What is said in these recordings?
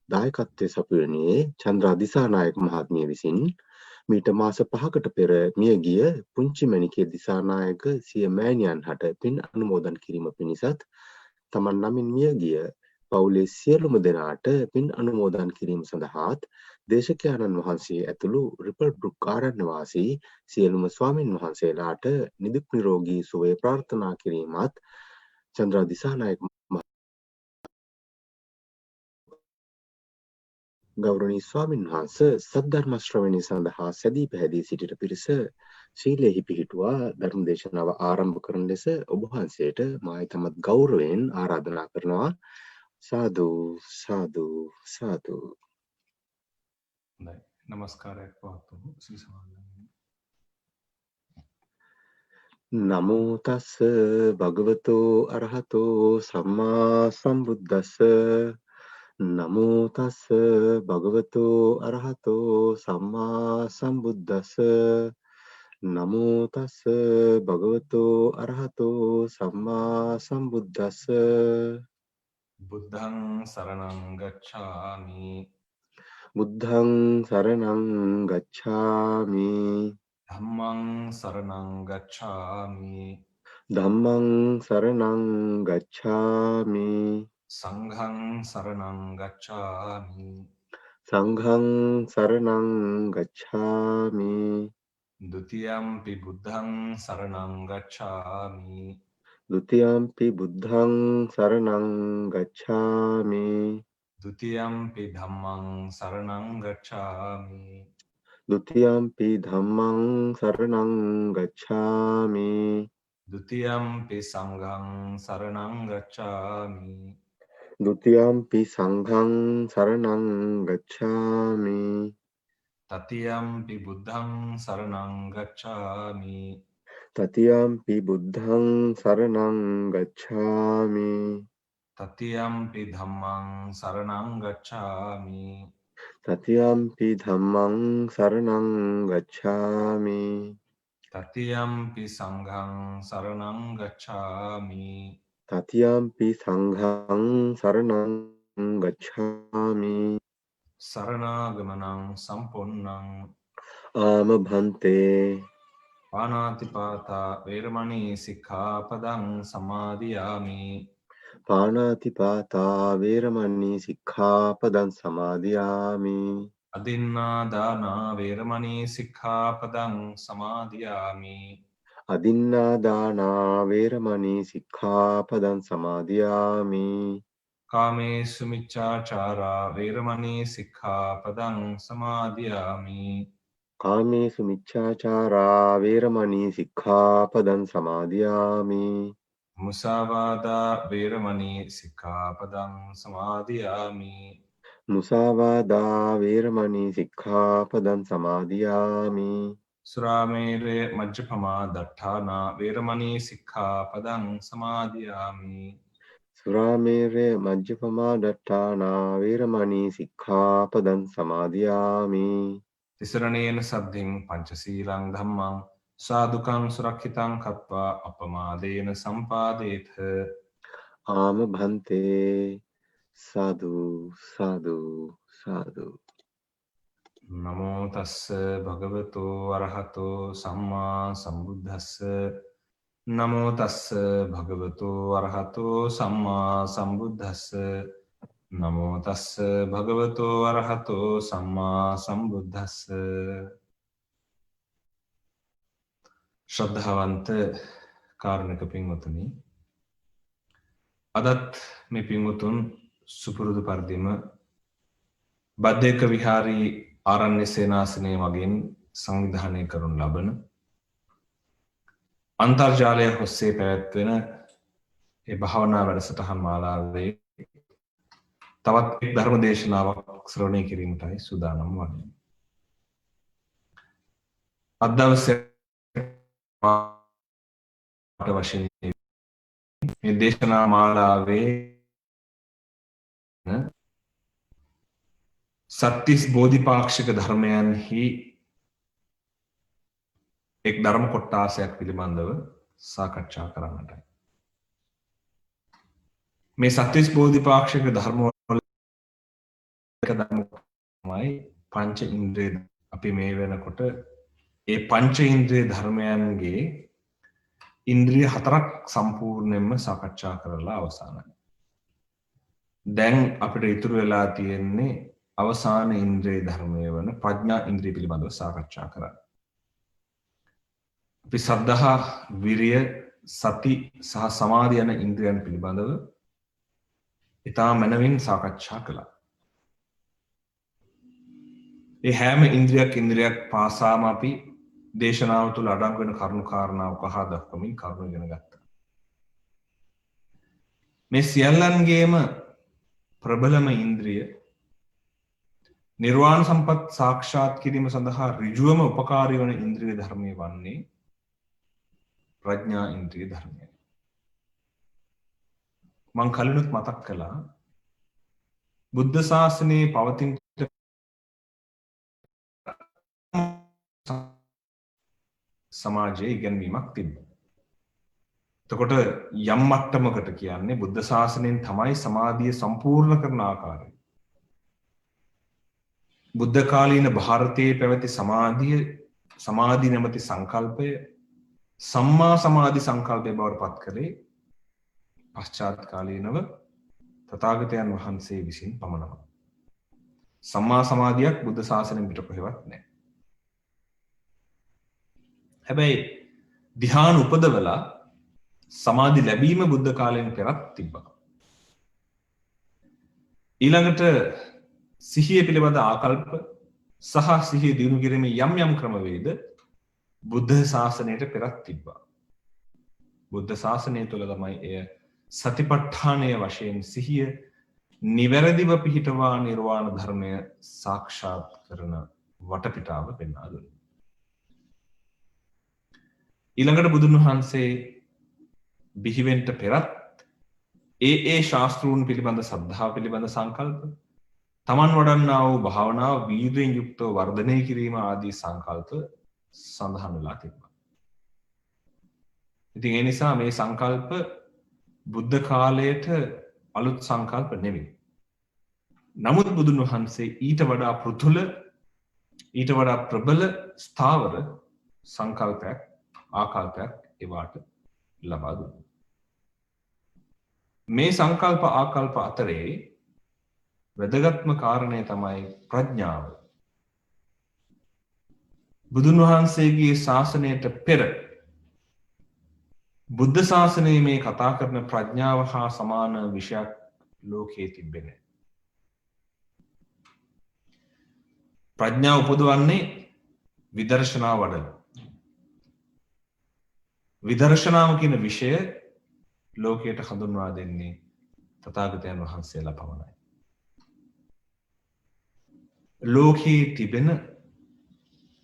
දායකත්වයේ සපයන්නේ චන්ද්‍රා දිසානායක මහත්මිය විසින් මීට මාස 5කට පෙර මියගිය පුංචි මණිකේ දිසානායක සිය මෑණියන් හට පින් අනුමෝදන් කිරීම පිණිසත් තමන් නමින් මියගිය පවුලේ සියලුම දෙනාට පින් අනුමෝදන් කිරීම සඳහාත් දේශකයාණන් වහන්සේ ඇතුළු රිපල් බ්‍රුක් ආරණ්‍ය වාසී සියලුම ස්වාමින් වහන්සේලාට නිදුක් නිරෝගී සුවය ප්‍රාර්ථනා කිරීමත් චන්ද්‍රා දිසානායක ගෞරවනීය ස්වාමින් වහන්සේ සද්ධර්ම ශ්‍රවණය සඳහා සැදී පැහැදී සිටින පිරිස ශීලයෙහි පිහිටුවා ධර්ම දේශනාව ආරම්භ කරන ලෙස ඔබ වහන්සේට මා ඊටමත් ගෞරවයෙන් ආරාධනා කරනවා. සාදු සාදු සාදු. නමස්කාරයක් පවත්වමු ශ්‍රී සමාගමේ. නමෝ තස් භගවතෝ අරහතෝ සම්මා සම්බුද්දස්ස. නමෝ තස් භගවතෝ අරහතෝ සම්මා සම්බුද්දස්ස. නමෝ තස් භගවතෝ අරහතෝ සම්මා සම්බුද්දස්ස. බුද්ධං සරණං ගච්ඡාමි. බුද්ධං සරණං ගච්ඡාමි. ධම්මං සරණං ගච්ඡාමි. ධම්මං සරණං ගච්ඡාමි. සංඝං සරණං ගච්ඡාමි. සංඝං සරණං ගච්ඡාමි. ဒ ුතියම්පි බුද්ධං සරණං ගච්ඡාමි. ဒ ුතියම්පි බුද්ධං සරණං ගච්ඡාමි. ဒ ුතියම්පි ධම්මං සරණං ගච්ඡාමි. ဒ ුතියම්පි ධම්මං සරණං ගච්ඡාමි. ဒ ුතියම්පි සංඝං සරණං ගච්ඡාමි. ဒ ුතියම්පි සංඝං සරණං ගච්ඡාමි. තතියම්පි බුද්ධං සරණං ගච්ඡාමි. තතියම්පි බුද්ධං සරණං ගච්ඡාමි. තතියම්පි ධම්මං සරණං ගච්ඡාමි. තතියම්පි ධම්මං සරණං ගච්ඡාමි. තතියම්පි සංඝං සරණං ගච්ඡාමි. තතියම්පි සංඝං සරණං ගච්ඡාමි. සරණාගමනං සම්පොන්නං ආම භන්තේ. පාණාතිපාතා වේරමණී සික්ඛාපදං සමාදියාමි. පාණාතිපාතා වේරමණී සික්ඛාපදං සමාදියාමි. අදින්නා දාන වේරමණී සික්ඛාපදං සමාදියාමි. අදින්නා දාන වේරමණී සික්ඛාපදං සමාදියාමි. කාමේසු මිච්ඡාචාරා වේරමණී සික්ඛාපදං සමාදියාමි. කාමේසු මිච්ඡාචාරා වේරමණී සික්ඛාපදං සමාදියාමි. මුසාවාදා වේරමණී සික්ඛාපදං සමාදියාමි. මුසාවාදා වේරමණී සික්ඛාපදං සමාදියාමි. සුරාමේරය මජ්ජපමා දට්ඨානා වේරමණී සික්ඛාපදං සමාදියාමි. සුරාමේරය මජ්ජපමා දට්ඨානා වේරමණී සික්ඛාපදං සමාදියාමි. තිසරණේන සද්ධින් පංචශීලං ධම්මං සාදුකං සුරක්ෂිතං කତ୍වා අපමාදේන සම්පාදේත. ආම භන්තේ. සාදු සාදු සාදු. නමෝ තස්ස භගවතෝ අරහතෝ සම්මා සම්බුද්දස්ස. නමෝ තස්ස භගවතෝ අරහතෝ සම්මා සම්බුද්දස්ස. නමෝ තස්ස භගවතෝ අරහතෝ සම්මා සම්බුද්දස්ස. ශ්‍රද්ධාවන්ත කාරුණික පින්වතුනි, අදත් මේ පින්වතුන් සුපුරුදු පරිදිම බද්දේක විහාරී ආරණ්‍ය සේනාසනය මගින් සංවිධානය කරනු ලබන අන්තර්ජාලය ඔස්සේ පැවැත්වෙන ඒ භාවනා වැඩසටහන් මාලාවේ තවත් එක් ධර්ම දේශනාවක් ශ්‍රවණය කිරීමටයි සූදානම් වන්නේ. අද දවසේ වශයෙන් මේ දේශනා මාලාවේ සත්‍තිස් බෝධිපාක්ෂික ධර්මයන්හි එක් ධර්ම කොට්ටාසයක් පිළිබඳව සාකච්ඡා කරන්නටයි. මේ සත්‍තිස් බෝධිපාක්ෂික ධර්ම තමයි පංච ඉන්ද්‍රිය. අපි මේ වෙනකොට ඒ පංච ඉන්ද්‍රිය ධර්මයන්ගේ ඉන්ද්‍රිය හතරක් සම්පූර්ණයෙන්ම සාකච්ඡා කරලා අවසానයි. දැන් අපිට ඉතුරු වෙලා තියෙන්නේ අවසාන ඉන්ද්‍රිය ධර්මය වන ප්‍රඥා ඉන්ද්‍රිය පිළිබඳව සාකච්ඡා කරන්න. අපි සද්ධා, විරිය, සති සහ සමාධි යන ඉන්ද්‍රියන් පිළිබඳව ඉතා මනවින් සාකච්ඡා කළා. ඒ හැම ඉන්ද්‍රියක් පාසාම අපි දේශනාව තුළ අඩංගු වෙන කරුණු කාරණා උකහා දක්වමින් කරුණු ඉගෙන ගත්තා. මේ සියල්ලන්ගේම ප්‍රබලම ඉන්ද්‍රිය නිර්වාණ සම්පත් සාක්ෂාත් කිරීම සඳහා ඍජුවම උපකාරී වන ඉන්ද්‍රිය ධර්මය වන්නේ ප්‍රඥා ඉන්ද්‍රිය ධර්මයයි. මං කලිනුත් මතක් කළා බුද්ධ ශාසනයේ පවතින සමාජයේ ඉගැන්වීමක් තිබ්බා. එතකොට යම් මට්ටමකට කියන්නේ බුද්ධ ශාසනයෙන් තමයි සමාධිය සම්පූර්ණ කරන ආකාරය. බුද්ධ කාලීන ಭಾರತයේ පැවති සමාධි නැමැති සංකල්පය සම්මා සමාධි සංකල්පය බවට පත් කළේ පශ්චාත් කාලීනව තථාගතයන් වහන්සේ විසින් පමණයි. සම්මා සමාධියක් බුද්ධ ශාසනයෙන් පිට කොහෙවත් නැහැ. හැබැයි ධ්‍යාන උපදවලා සමාධි ලැබීම බුද්ධ කාලයෙන් පෙරත් තිබ්බා. ඊළඟට සිහිය පිළිබඳ ආකල්ප සහ සිහිය දිනු කිරීමේ යම් ක්‍රමවේද බුද්ධ ශාසනයට පෙරත් තිබ්බා. බුද්ධ ශාසනය තුළ තමයි එය සතිපට්ඨානය වශයෙන් සිහිය නිවැරදිව පිහිටවා නිර්වාණ ධර්මය සාක්ෂාත් කරන වටපිටාව පෙන්වා දුන්නා. ඊළඟට බුදුන් වහන්සේ බිහිවෙන්ට පෙරත් ඒ ශාස්ත්‍රූන් පිළිබඳ සද්ධා පිළිබඳ සංකල්ප තමන් වඩන්නා වූ භාවනාව වීර්යයෙන් යුක්තව වර්ධනය කිරීම ආදී සංකල්ප සඳහන් වෙලා තිබෙනවා. ඉතින් ඒ නිසා මේ සංකල්ප බුද්ධ කාලයට අලුත් සංකල්ප නෙවෙයි. නමුත් බුදුන් වහන්සේ ඊට වඩා පෘථුල ඊට වඩා ප්‍රබල ස්ථාවර සංකල්පයක් ආකල්පයක් ඒවාට ලබා දුන්නා. මේ සංකල්ප ආකල්ප අතරේ වැදගත්ම කාරණය තමයි ප්‍රඥාව. බුදුන් වහන්සේගේ ශාසනයට පෙර බුද්ධ ශාසනයේ මේ කතා කරන ප්‍රඥාව හා සමාන විෂයක් ලෝකයේ තිබෙන්නේ නැහැ. ප්‍රඥාව උපදවන්නේ විදර්ශනා වඩන. විදර්ශනාව කියන විෂය ලෝකයට හඳුන්වා දෙන්නේ තථාගතයන් වහන්සේලා පමණයි. ලෝකයේ තිබෙන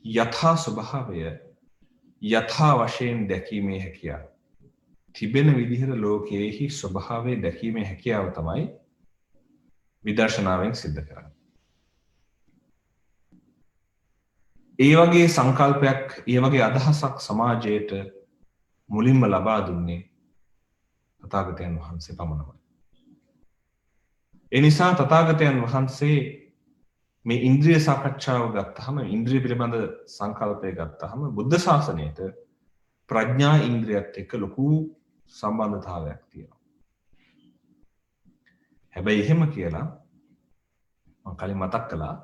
යථා ස්වභාවය යථා වශයෙන් දැකීමේ හැකියාව. තිබෙන විදිහට ලෝකයේහි ස්වභාවය දැකීමේ හැකියාව තමයි විදර්ශනාවෙන් සිද්ධ කරන්නේ. ඒ වගේ සංකල්පයක්, ඒ වගේ අදහසක් සමාජයට මුලින්ම ලබා දුන්නේ තථාගතයන් වහන්සේ පමණයි. ඒ නිසා තථාගතයන් වහන්සේ මේ ඉන්ද්‍රිය සාකච්ඡාව ගත්තහම, ඉන්ද්‍රිය පිළිබඳ සංකල්පය ගත්තහම බුද්ධ ශාසනයට ප්‍රඥා ඉන්ද්‍රියත් එක්ක ලොකු සම්බන්ධතාවයක් තියෙනවා. හැබැයි එහෙම කියලා මම කලින් මතක් කළා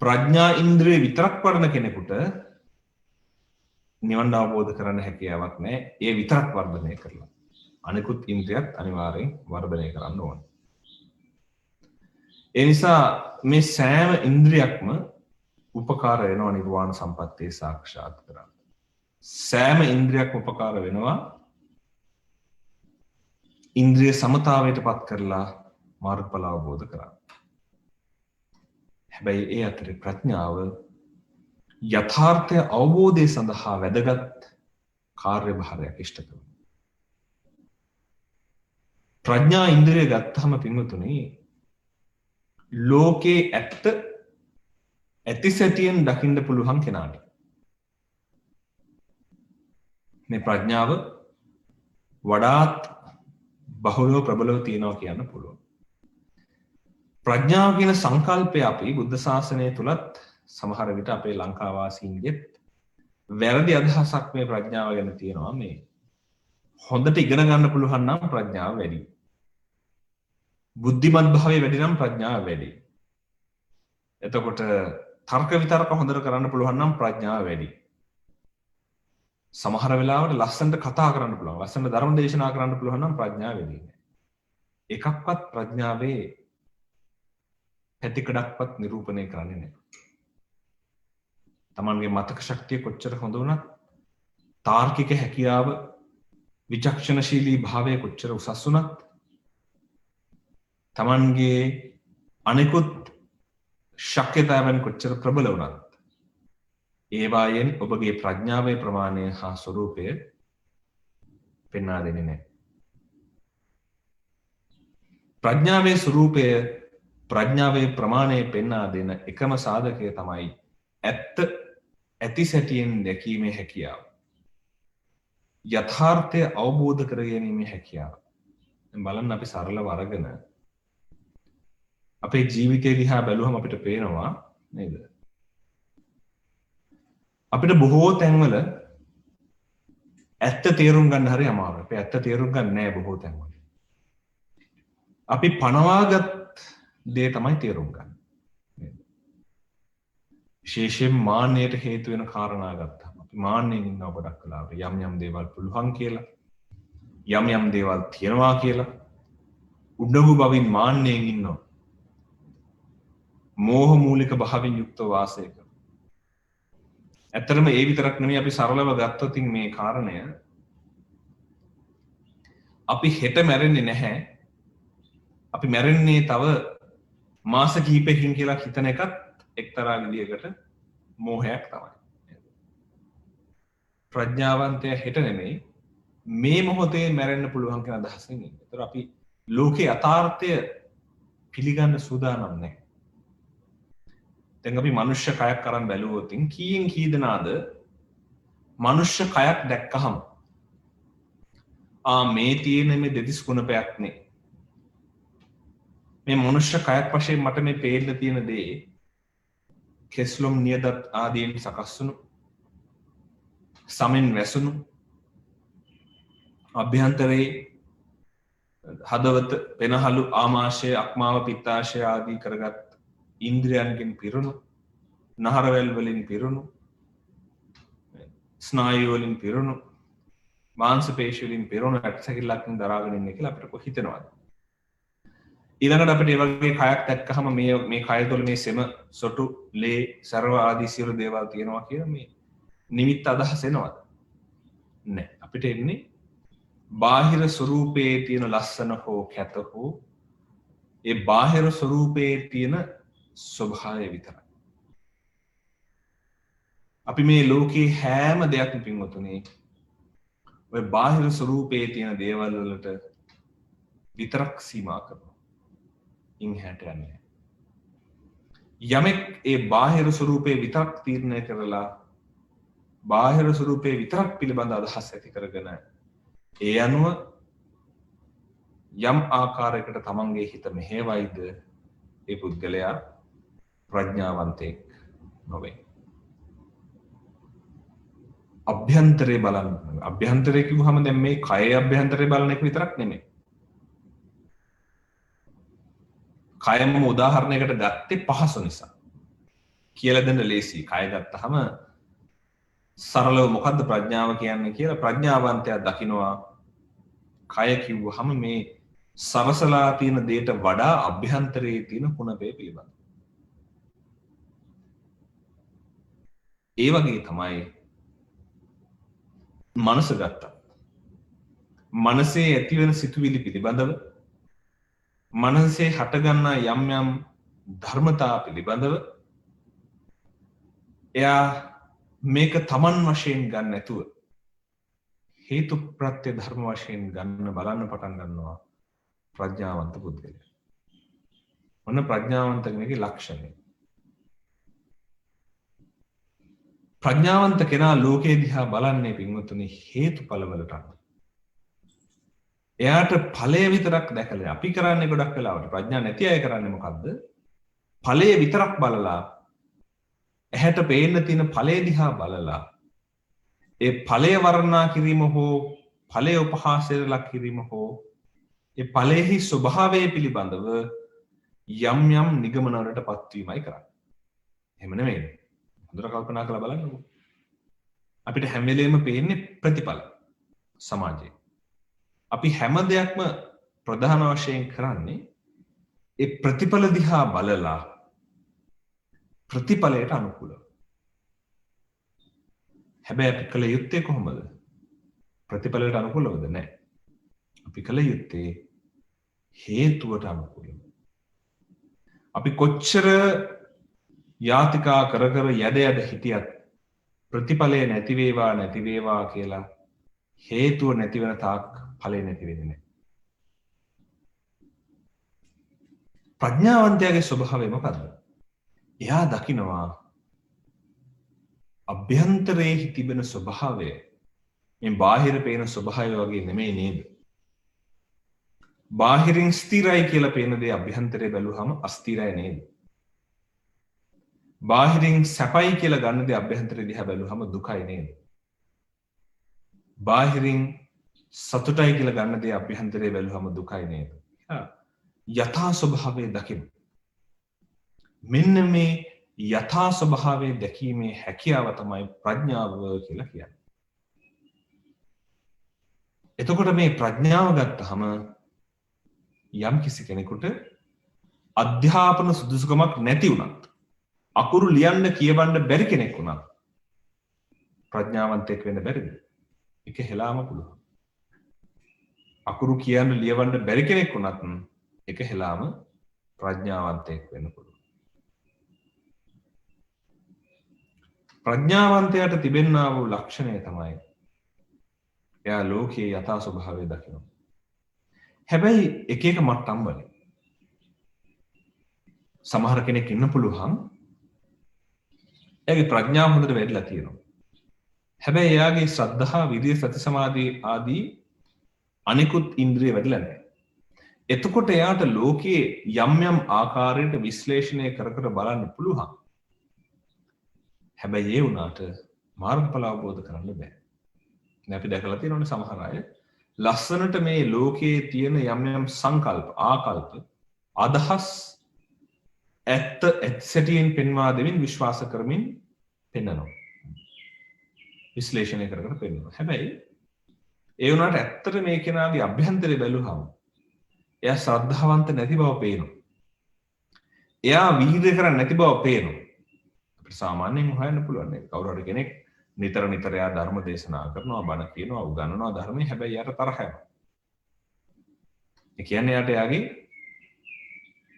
ප්‍රඥා ඉන්ද්‍රිය විතරක් වඩන කෙනෙකුට නිවන් අවබෝධ කරන්න හැකියාවක් නැහැ. ඒ විතරක් වර්ධනය කරලා. අනිකුත් ඉන්ද්‍රියත් අනිවාර්යෙන් වර්ධනය කරන්න ඕනේ. ඒ නිසා මේ සෑම ඉන්ද්‍රියක්ම උපකාර වෙනවා නිර්වාණ සම්පත්තිය සාක්ෂාත් කරගන්න. සෑම ඉන්ද්‍රියක්ම උපකාර වෙනවා ඉන්ද්‍රිය සමතාවයට පත් කරලා මාර්ගඵල අවබෝධ කරගන්න. හැබැයි ඒ අතරේ ප්‍රඥාව යථාර්ථය අවබෝධය සඳහා වැදගත් කාර්යභාරයක් ඉෂ්ට කරනවා. ප්‍රඥා ඉන්ද්‍රිය ගත්තහම පින්වතුනි ලෝකේ ඇත්ත ඇති සැටියෙන් දකින්න පුළුවන් කෙනාට මේ ප්‍රඥාව වඩාත් බහුලව ප්‍රබලව තියෙනවා කියන්න පුළුවන්. ප්‍රඥාව කියන සංකල්පය අපි බුද්ධ ශාසනය තුලත් සමහර විට අපේ ලංකාවාසීන්ගෙත් වැරදි අදහසක් මේ ප්‍රඥාව ගැන තියෙනවා. මේ හොඳට ඉගෙන ගන්න පුළුවන් නම් ප්‍රඥාව වැඩි. බුද්ධිමත් භාවය වැඩි නම් ප්‍රඥාව වැඩි. එතකොට තර්ක විතර්ක හොඳට කරන්න පුළුවන් නම් ප්‍රඥාව වැඩි. සමහර වෙලාවට ලස්සනට කතා කරන්න පුළුවන්, ලස්සනට ධර්ම දේශනා කරන්න පුළුවන් නම් ප්‍රඥාව වැඩි නෑ. එකක්වත් ප්‍රඥාවේ පැතිකඩක්වත් නිරූපණය කරන්නේ නෑ. තමන්ගේ මතක ශක්තිය කොච්චර හොඳ වුණත්, තාර්කික හැකියාව, විචක්ෂණශීලී භාවය කොච්චර උසස් වුණත්, තමන්ගේ අනෙකුත් ශක්්‍යතාවන් කොච්චර ප්‍රබල වුණත්, ඒවායෙන් ඔබගේ ප්‍රඥාවේ ප්‍රමාණය හා ස්වරූපය පෙන්වා දෙන්නේ නැහැ. ප්‍රඥාවේ ස්වරූපය, ප්‍රඥාවේ ප්‍රමාණය පෙන්වා දෙන එකම සාධකය තමයි ඇත්ත ඇති සැටියෙන් දැකීමේ හැකියාව. යථාර්ථය අවබෝධ කර ගැනීමේ හැකියාව. බලන්න අපි සරලව අරගෙන අපේ ජීවිතය දිහා බැලුවම අපිට පේනවා නේද? අපිට බොහෝ තැන්වල ඇත්ත තේරුම් ගන්න හරි අමාරුයි. අපි ඇත්ත තේරුම් ගන්න නෑ බොහෝ තැන්වල. අපි පනවාගත් දේ තමයි තේරුම් ගන්න. විශේෂයෙන් මාන්නයට හේතු වෙන කාරණා ගත්තාම අපි මාන්නෙන් ඉන්නවා ගොඩක් වෙලාවට. යම් දේවල් පුළුවන් කියලා, යම් දේවල් තියනවා කියලා උඩඟු බවින් මාන්නෙන් ඉන්නවා. මෝහ මූලික භාවයෙන් යුක්තව වාසය කරනවා. ඇත්තටම ඒ විතරක් නෙමෙයි, අපි සරලව ගත්තොත් මේ කාරණය අපි හෙට මැරෙන්නේ නැහැ. අපි මැරෙන්නේ තව මාස කිහිපයකින් කියලා හිතන එකත් එක්තරා විදියකට මෝහයක් තමයි. ප්‍රඥාවන්තය හෙට නෙමෙයි මේ මොහොතේ මැරෙන්න පුළුවන් කියන අදහසින් ඉන්නේ. ඒතර අපි ලෝකේ යථාර්ථය පිළිගන්න සූදානම් නැහැ. දැන් අපි මනුෂ්‍ය කයක් අරන් බැලුවොත් කීයෙන් කී දෙනාද මනුෂ්‍ය කයක් දැක්කහම මේ තියෙන මේ දෙතිස් කුණපයක් නේ, මේ මනුෂ්‍ය කයක් වශයෙන් මට මේ පේන්න තියෙන දේ කෙස්ලොම් නියදත් ආදීන් සකස් වුණු, සමෙන් වැසුණු, අභ්‍යන්තරයේ හදවත වෙනහලු ආමාශය, අක්මාව, පිත්තාශය ආදී කරගත් ඉන්ද්‍රියන්ගෙන් පිරුණු, නහරවැල් වලින් පිරුණු, ස්නායු වලින් පිරුණු, මාංශ පේශි වලින් පිරුණු ඇටසැකිල්ලක්ෙන් දරාගෙන ඉන්නේ කියලා අපිට හිතෙනවාද? ඊළඟට අපිට මේ වගේ කයක් දැක්කහම මේ කය තුළ මේ සෙම, සොටු, ලේ, සර්ව ආදී සියලු දේවල් තියෙනවා කියලා මේ නිමිත්ත අදහස් එනවද? නැහැ. අපිට එන්නේ බාහිර ස්වરૂපයේ තියෙන ලස්සන හෝ කැත හෝ ඒ බාහිර ස්වરૂපයේ තියෙන ස්වභාවය විතරයි. අපි මේ ලෝකේ හැම දෙයක්ම පින්වතුනි ඔය බාහිර ස්වરૂපයේ තියෙන දේවල් වලට විතරක් සීමා කරනවා. ඉන්හැට යන්නේ. යමෙක් ඒ බාහිර ස්වરૂපයේ විතරක් තීරණය කරලා බාහිර ස්වરૂපයේ විතරක් පිළිබඳ අදහස් ඇති කරගෙන ඒ අනුව යම් ආකාරයකට තමන්ගේ හිත මෙහෙවයිද ඒ පුද්ගලයා ප්‍රඥාවන්තයෙක් නොවේ. අභ්‍යන්තරේ බලන්න. අභ්‍යන්තරේ කිව්වහම දැන් මේ කයේ අභ්‍යන්තරේ බලන එක විතරක් නෙමෙයි. කයම උදාහරණයකට ගත්තේ පහසු නිසා. කියලා දෙන්න ලේසි. කය ගත්තාම සරලව මොකද්ද ප්‍රඥාව කියන්නේ කියලා ප්‍රඥාවන්තයා දකිනවා. කය කිව්වහම මේ සරසලා තියෙන දෙයට වඩා අභ්‍යන්තරයේ තියෙන කුණපේ පිළිබඳ. ඒ වගේ තමයි මනස ගත්තා. මනසේ ඇතිවෙන සිතුවිලි පිළිබඳව, මනසේ හටගන්නා යම් ධර්මතා පිළිබඳව එයා මේක තමන් වශයෙන් ගන්න නැතුව හේතු ප්‍රත්‍ය ධර්ම වශයෙන් ගන්න බලන්න පටන් ගන්නවා ප්‍රඥාවන්ත පුද්ගලයා. මොන ප්‍රඥාවන්ත කෙනෙකුගේ ලක්ෂණය. ප්‍රඥාවන්ත කෙනා ලෝකේ දිහා බලන්නේ පින්වතුනි හේතුඵල වලට. එයාට ඵලය විතරක් දැකලා අපි කරන්නේ ගොඩක් වෙලාවට ප්‍රඥා නැති අය කරන්නේ මොකද්ද? ඵලය විතරක් බලලා ඇහැට පේන්න තියෙන ඵලය දිහා බලලා ඒ ඵලය වර්ණනා කිරීම හෝ ඵලය උපහාසයට ලක් කිරීම හෝ ඒ ඵලයේහි ස්වභාවය පිළිබඳව යම් යම් නිගමනවලට පත්වීමයි කරන්නේ. එහෙම නෙමෙයි. හොඳට කල්පනා කරලා බලන්නකෝ. අපිට හැම වෙලේම පේන්නේ ප්‍රතිඵල සමාජයේ. අපි හැම දෙයක්ම ප්‍රධාන වශයෙන් කරන්නේ ඒ ප්‍රතිඵල දිහා බලලා ප්‍රතිඵලයට අනුකූලව. හැබැයි අපි කළ යුත්තේ කොහොමද? ප්‍රතිඵලයට අනුකූලවද? නැහැ. අපි කළ යුත්තේ හේතුවට අනුකූලව. අපි කොච්චර යාතිකා කර කර යද හිටියත් ප්‍රතිඵලය නැති වේවා කියලා හේතුව නැති වෙන තාක් ඵලෙ නැති වෙන්නේ නැහැ. ප්‍රඥාවන්තයාගේ ස්වභාවය මොකද්ද? එයා දකිනවා අභ්‍යන්තරයේ තිබෙන ස්වභාවය මේ බාහිර පේන ස්වභාවය වගේ නෙමෙයි නේද? බාහිරින් ස්ථිරයි කියලා පේන දේ අභ්‍යන්තරේ බැලුවහම අස්ථිරයි නේද? බාහිරින් සැපයි කියලා ගන්න දේ අභ්‍යන්තරේ දිහා බැලුවහම දුකයි නේද? බාහිරින් සතුටයි කියලා ගන්න දේ අභ්‍යන්තරේ බැලුවහම දුකයි නේද? යථා ස්වභාවය දකින්න. මෙන්න මේ යථා ස්වභාවය දැකීමේ හැකියාව තමයි ප්‍රඥාව කියලා කියන්නේ. එතකොට මේ ප්‍රඥාව ගත්තහම යම් කිසි කෙනෙකුට අධ්‍යාපන සුදුසුකමක් නැති වුණත් අකුරු ලියන්න කියවන්න බැරි කෙනෙක් වුණත් ප්‍රඥාවන්තයෙක් වෙන්න බැරිද? ඒක හෙලාම පුළුවන්. අකුරු කියන්න ලියවන්න බැරි කෙනෙක් වුණත් ඒක හෙලාම ප්‍රඥාවන්තයෙක් වෙන්න පුළුවන්. ප්‍රඥාවන්තයාට තිබෙන්නා වූ ලක්ෂණය තමයි එයා ලෝකයේ යථා ස්වභාවය දකිනවා. හැබැයි එක එක මට්ටම් වලින් සමහර කෙනෙක් ඉන්න පුළුවන් එයාගේ ප්‍රඥාව හොඳට වැඩිලා තියෙනවා. හැබැයි එයාගේ ශ්‍රද්ධා, විරිය, සති, සමාධි ආදී අනිකුත් ඉන්ද්‍රිය වැඩිලා නැහැ. එතකොට එයාට ලෝකයේ යම් යම් ආකාරයට විශ්ලේෂණය කර කර බලන්න පුළුවන්. හැබැයි ඒ වුණාට මාර්ගඵල අවබෝධ කරන්න බෑ. දැන් අපි දැකලා තියෙනවනේ සමහර අය ලස්සනට මේ ලෝකයේ තියෙන යම් යම් සංකල්ප, ආකල්ප, අදහස් ඇත්ත සැටියෙන් පෙන්වා දෙමින් විශ්වාස කරමින් පෙන්නනවා. විශ්ලේෂණය කර කර පෙන්නනවා. හැබැයි ඒ වුණාට ඇත්තට මේ කෙනාගේ අභ්‍යන්තරය බැලුවහම එයා ශ්‍රද්ධාවන්ත නැති බව පේනවා. එයා වීර්ය කරන්නේ නැති බව පේනවා. අපිට සාමාන්‍යයෙන් හොයන්න පුළුවන් නේ. කවුරු හරි කෙනෙක් නිතර එයා ධර්ම දේශනා කරනවා, බණ කියනවා, උගන්වනවා ධර්මයේ. හැබැයි යාට තරහ යනවා. ඒ කියන්නේ යාට යාගේ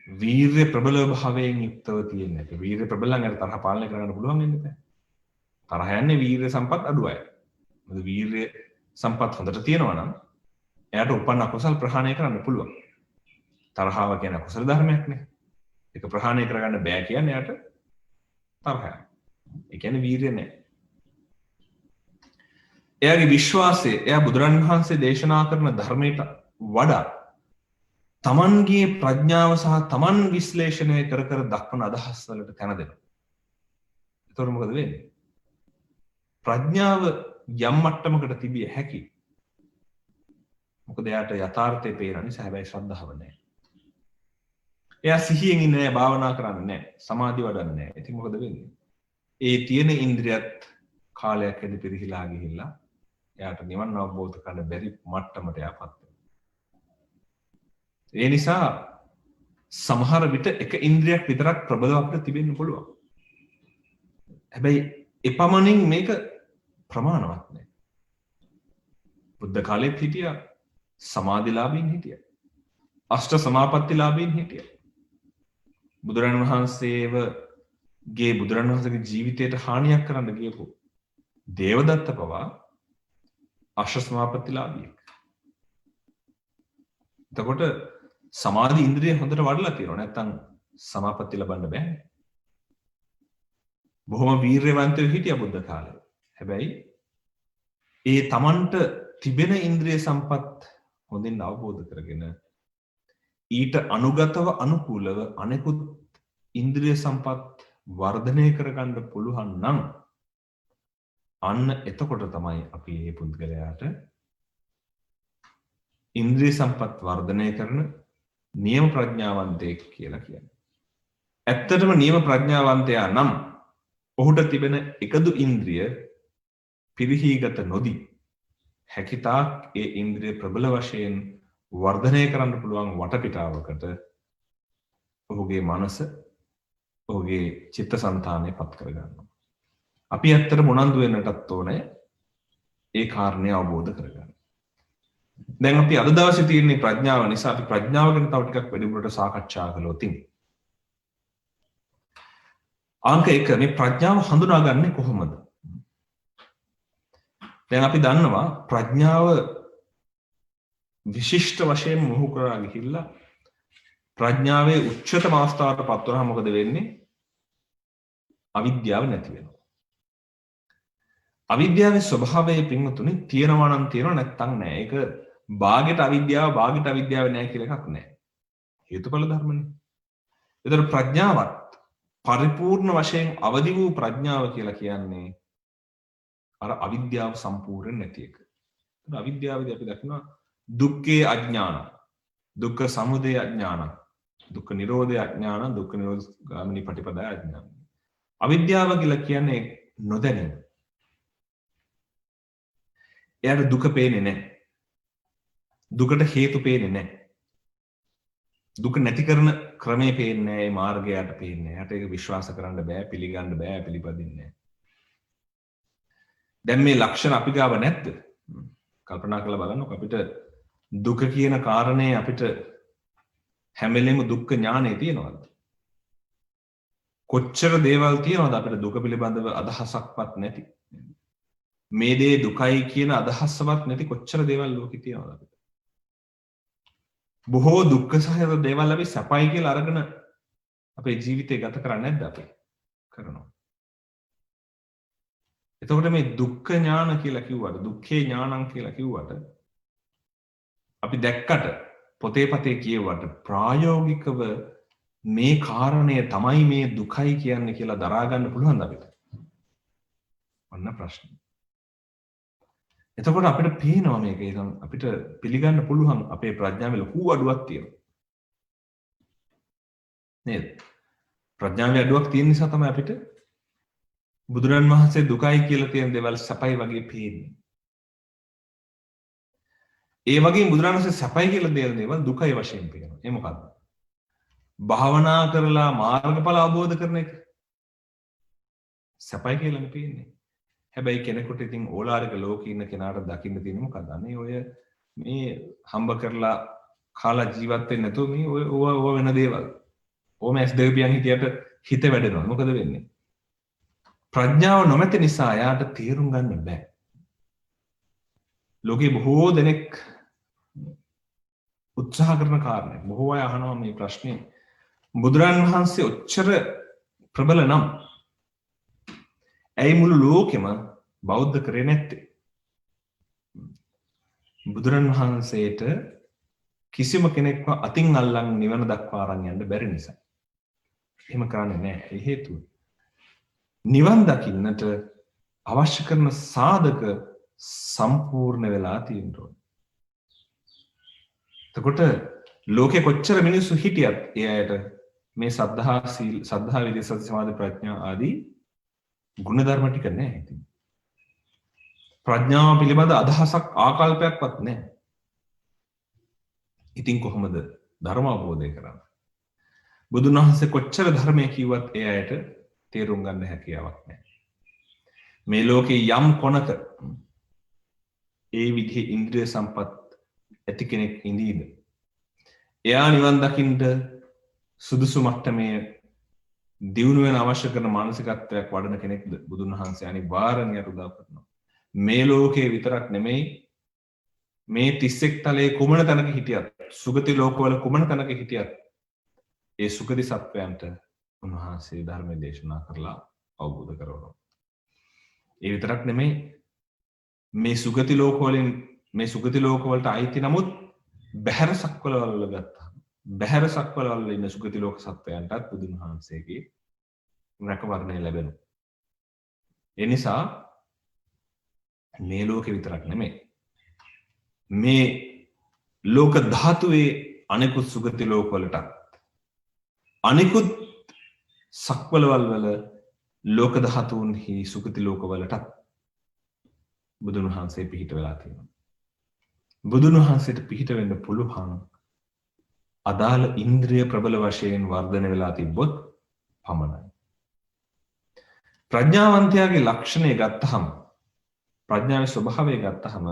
වීර්ය ප්‍රබල භාවයෙන් යුක්තව තියෙන එක. වීර්ය ප්‍රබල නම් තරහ පාලනය කරන්න පුළුවන් වෙන්නේ නැහැ. තරහ යන්නේ වීර්ය සම්පත් අඩු අය. මොකද වීර්ය සම්පත් හොඳට තියෙනවා නම් එයාට උපන්න අකුසල් ප්‍රහාණය කරන්න පුළුවන්. තරහව කියන්නේ අකුසල ධර්මයක් නේ. ඒක ප්‍රහාණය කරගන්න බෑ කියන්නේ එයාට තරහයි. ඒ කියන්නේ වීර්ය නැහැ. එයාගේ විශ්වාසය එයා බුදුරන් වහන්සේ දේශනා කරන ධර්මයට වඩා තමන්ගේ ප්‍රඥාව සහ තමන් විශ්ලේෂණය කර කර දක්වන අදහස් වලට තැන දෙනවා. එතකොට මොකද වෙන්නේ? ප්‍රඥාව යම් මට්ටමකට තිබිය හැකි. මොකද එයාට යථාර්ථය පේන නිසා. හැබැයි ශ්‍රද්ධාව නැහැ. එයා සිහියෙන් ඉන්නේ නැහැ, භාවනා කරන්නේ නැහැ, සමාධි වඩන්නේ නැහැ. ඉතින් මොකද වෙන්නේ? ඒ තියෙන ඉන්ද්‍රියත් කාලයක් ඇද පිරිහිලා ගිහිල්ලා එයාට නිවන් අවබෝධ කරගන්න බැරි මට්ටමට යපත් වෙනවා. ඒ නිසා සමහර විට එක ඉන්ද්‍රියක් විතරක් ප්‍රබලව අපිට තිබෙන්න පුළුවන්. හැබැයි එපමණින් මේක ප්‍රමාණවත් නෑ. බුද්ධ කාලෙත් හිටියා සමාධිලාභීන් හිටියා. අෂ්ට සමාපත්තිලාභීන් හිටියා. බුදුරණන් වහන්සේගේ ජීවිතයට හානියක් කරන්න ගියපු දේවදත්ත පවා අෂ්ට සමාපත්තිලාභියෙක්. එතකොට සමාධි ඉන්ද්‍රිය හොඳට වඩලා තියෙනවා. නැත්තම් සමාපatti ලබන්න බෑ. බොහොම වීර්යවන්තව හිටියා බුද්ධ කාලේ. හැබැයි ඒ තමන්ට තිබෙන ඉන්ද්‍රිය සම්පත් හොඳින් අවබෝධ කරගෙන ඊට අනුගතව අනුකූලව අනෙකුත් ඉන්ද්‍රිය සම්පත් වර්ධනය කරගන්න පුළුවන් නම් අන්න එතකොට තමයි අපි මේ පුද්ගලයාට ඉන්ද්‍රිය සම්පත් වර්ධනය කරන නියම ප්‍රඥාවන්තයෙක් කියලා කියන්නේ. ඇත්තටම නියම ප්‍රඥාවන්තයා නම් ඔහුට තිබෙන එකදු ඉන්ද්‍රිය පිරිහීගත නොදී හැකිතාක් ඒ ඉන්ද්‍රිය ප්‍රබල වශයෙන් වර්ධනය කරන්න පුළුවන් වටපිටාවකට ඔහුගේ මනස ඔහුගේ චිත්තසංතානය පත් කරගන්නවා. අපි ඇත්තටම උනන්දු වෙන්නටත් ඕනේ ඒ කාරණය අවබෝධ කරගන්න. දැන් අපි අද දවසේ තියෙන ප්‍රඥාව නිසා අපි ප්‍රඥාව ගැන තව ටිකක් වැඩිපුරට සාකච්ඡා කළොත් අංක 1 මේ ප්‍රඥාව හඳුනාගන්නේ කොහොමද? දැන් අපි දන්නවා ප්‍රඥාව විශිෂ්ට වශයෙන් මොහු කරා ගිහිල්ලා ප්‍රඥාවේ උච්චතම අවස්ථාවට පත් වුණාම මොකද වෙන්නේ? අවිද්‍යාව නැති වෙනවා. අවිද්‍යාවේ ස්වභාවය පින්වතුනි තියෙනවා නම් තියෙනවා නැත්නම් නැහැ. ඒක භාගයට අවිද්‍යාව නැහැ කියලා එකක් නැහැ. හේතුඵල ධර්මනේ. ඒතර ප්‍රඥාවත් පරිපූර්ණ වශයෙන් අවදි වූ ප්‍රඥාව කියලා කියන්නේ අර අවිද්‍යාව සම්පූර්ණ නැති එක. අවිද්‍යාවදී අපි දකිනවා දුක්ඛේ අඥාන, දුක්ඛ සමුදය අඥාන, දුක්ඛ නිරෝධය අඥාන, දුක්ඛ නිරෝධ ගාමිනී පටිපදාය අඥාන. අවිද්‍යාව කියලා කියන්නේ නොදැනීම. එයාට දුක පේන්නේ නැහැ. දුකට හේතු පේන්නේ නැහැ. දුක නැති කරන ක්‍රමේ පේන්නේ නැහැ. ඒ මාර්ගයට පේන්නේ නැහැ. එයාට ඒක විශ්වාස කරන්න බෑ, පිළිගන්න බෑ, පිළිපදින්නේ නැහැ. දැන් මේ ලක්ෂණ අපි ගාව නැද්ද? කල්පනා කරලා බලන්නකො අපිට දුක කියන කාරණේ අපිට හැම වෙලෙම දුක්ඛ ඥානෙ තියෙනවද? කොච්චර දේවල් තියෙනවද අපිට දුක පිළිබඳව අදහසක්වත් නැති? මේ දේ දුකයි කියන අදහසවත් නැති කොච්චර දේවල් ලෝකේ තියෙනවද අපිට? බොහෝ දුක්ඛ සහගත දේවල් අපි සපයි කියලා අරගෙන අපේ ජීවිතේ ගත කරන්නේ නැද්ද අපි? කරනවා. එතකොට මේ දුක්ඛ ඥාන කියලා කිව්වට, දුක්ඛේ ඥානං කියලා කිව්වට අපි දැක්කට පොතේ පතේ කියවට ප්‍රායෝගිකව මේ කාරණය තමයි මේ දුකයි කියන්නේ කියලා දරා ගන්න පුළුවන්ද අපිට? ඔන්න ප්‍රශ්නේ. එතකොට අපිට පේනවා මේක අපිට පිළිගන්න පුළුවන් අපේ ප්‍රඥාවේ ලොකු අඩුවක් තියෙනවා. නේද? ප්‍රඥාවේ අඩුවක් තියෙන නිසා තමයි අපිට බුදුරන් වහන්සේ දුකයි කියලා තියෙන දේවල් සපයි වගේ පේන්නේ. ඒ වගේම බුදුරන් වහන්සේ සපයි කියලා දෙන දේවල් දුකයි වශයෙන් පේනවා. ඒ මොකද්ද? භාවනා කරලා මාර්ගඵල අවබෝධ කරන එක. සපයි කියලානේ පේන්නේ. හැබැයි කෙනෙකුට ඉතින් ඕලාරික ලෝකේ ඉන්න කෙනාට දකින්න තියෙන්නේ මොකද්ද? අනේ ඔය මේ හම්බ කරලා කාලා ජීවත් වෙන්නේ නැතුව මේ ඔය වෙන දේවල්. ඕම ඇස් දෙක පියන් හිටියට හිත වැඩෙනවා. මොකද වෙන්නේ? ප්‍රඥාව නොමැති නිසා යාට තේරුම් ගන්න බෑ. ලෝකේ බොහෝ දෙනෙක් උත්සාහ කරන කාරණේ. බොහෝ අය අහනවා මේ ප්‍රශ්නේ. බුදුරන් වහන්සේ ඔච්චර ප්‍රබල නම් ඇයි මුළු ලෝකෙම බෞද්ධ කරේ නැත්තේ? බුදුරන් වහන්සේට කිසිම කෙනෙක්ව අතින් අල්ලන් නිවන දක්වා අරන් යන්න බැරි නිසා. එහෙම කරන්නේ නැහැ. ඒ හේතුව නිවන් දකින්නට අවශ්‍ය කරන සාධක සම්පූර්ණ වෙලා තියෙනවා. එතකොට ලෝකේ කොච්චර මිනිස්සු හිටියත් ඒ අයට මේ සද්ධා විරිය සති සමාධි ප්‍රඥා ආදී ගුණධර්ම ටික නැහැ ඉතින්. ප්‍රඥාව පිළිබඳ අදහසක් ආකල්පයක්වත් නැහැ. ඉතින් කොහොමද ධර්ම අවබෝධය කරන්නේ? බුදුන් වහන්සේ කොච්චර ධර්මය කිව්වත් ඒ අයට තේරුම් ගන්න හැකියාවක් නැහැ. මේ ලෝකේ යම් කොනක ඒ විදිහේ ඉන්ද්‍රිය සම්පත් ඇති කෙනෙක් ඉඳීද එයා නිවන් දකින්න සුදුසු මට්ටමේ දියුණු වෙන අවශ්‍ය කරන මානසිකත්වයක් වඩන කෙනෙක්ද බුදුන් වහන්සේ අනිවාර්යෙන් යට උදව් කරනවා. මේ ලෝකේ විතරක් නෙමෙයි මේ 31 තලයේ කුමන තැනක හිටියත් සුගති ලෝකවල කුමන තැනක හිටියත් ඒ සුගති සත්වයන්ට උන්වහන්සේ ධර්ම දේශනා කරලා අවබෝධ කරවනවා. ඒ විතරක් නෙමෙයි මේ සුගති ලෝකවලින් මේ සුගති ලෝකවලට අයිති නමුත් බැහැර සක්වලවල් වල ගත්තාම බැහැර සක්වලවල් වල ඉන්න සුගති ලෝක සත්වයන්ටත් බුදුන් වහන්සේගේ රැකවරණය ලැබෙනවා. ඒ නිසා මේ ලෝකෙ විතරක් නෙමෙයි මේ ලෝක ධාතුවේ අනෙකුත් සුගති ලෝකවලටත් අනෙකුත් සක්වලවල් වල ලෝක ධාතුන්හි සුගති ලෝකවලටත් බුදුන් වහන්සේ පිහිට වෙලා තියෙනවා. බුදුන් වහන්සේට පිහිට වෙන්න පුළුවන් අදාළ ඉන්ද්‍රිය ප්‍රබල වශයෙන් වර්ධනය වෙලා තිබ්බොත් පමණයි. ප්‍රඥාවන්තයාගේ ලක්ෂණය ගත්තහම ප්‍රඥාවේ ස්වභාවය ගත්තහම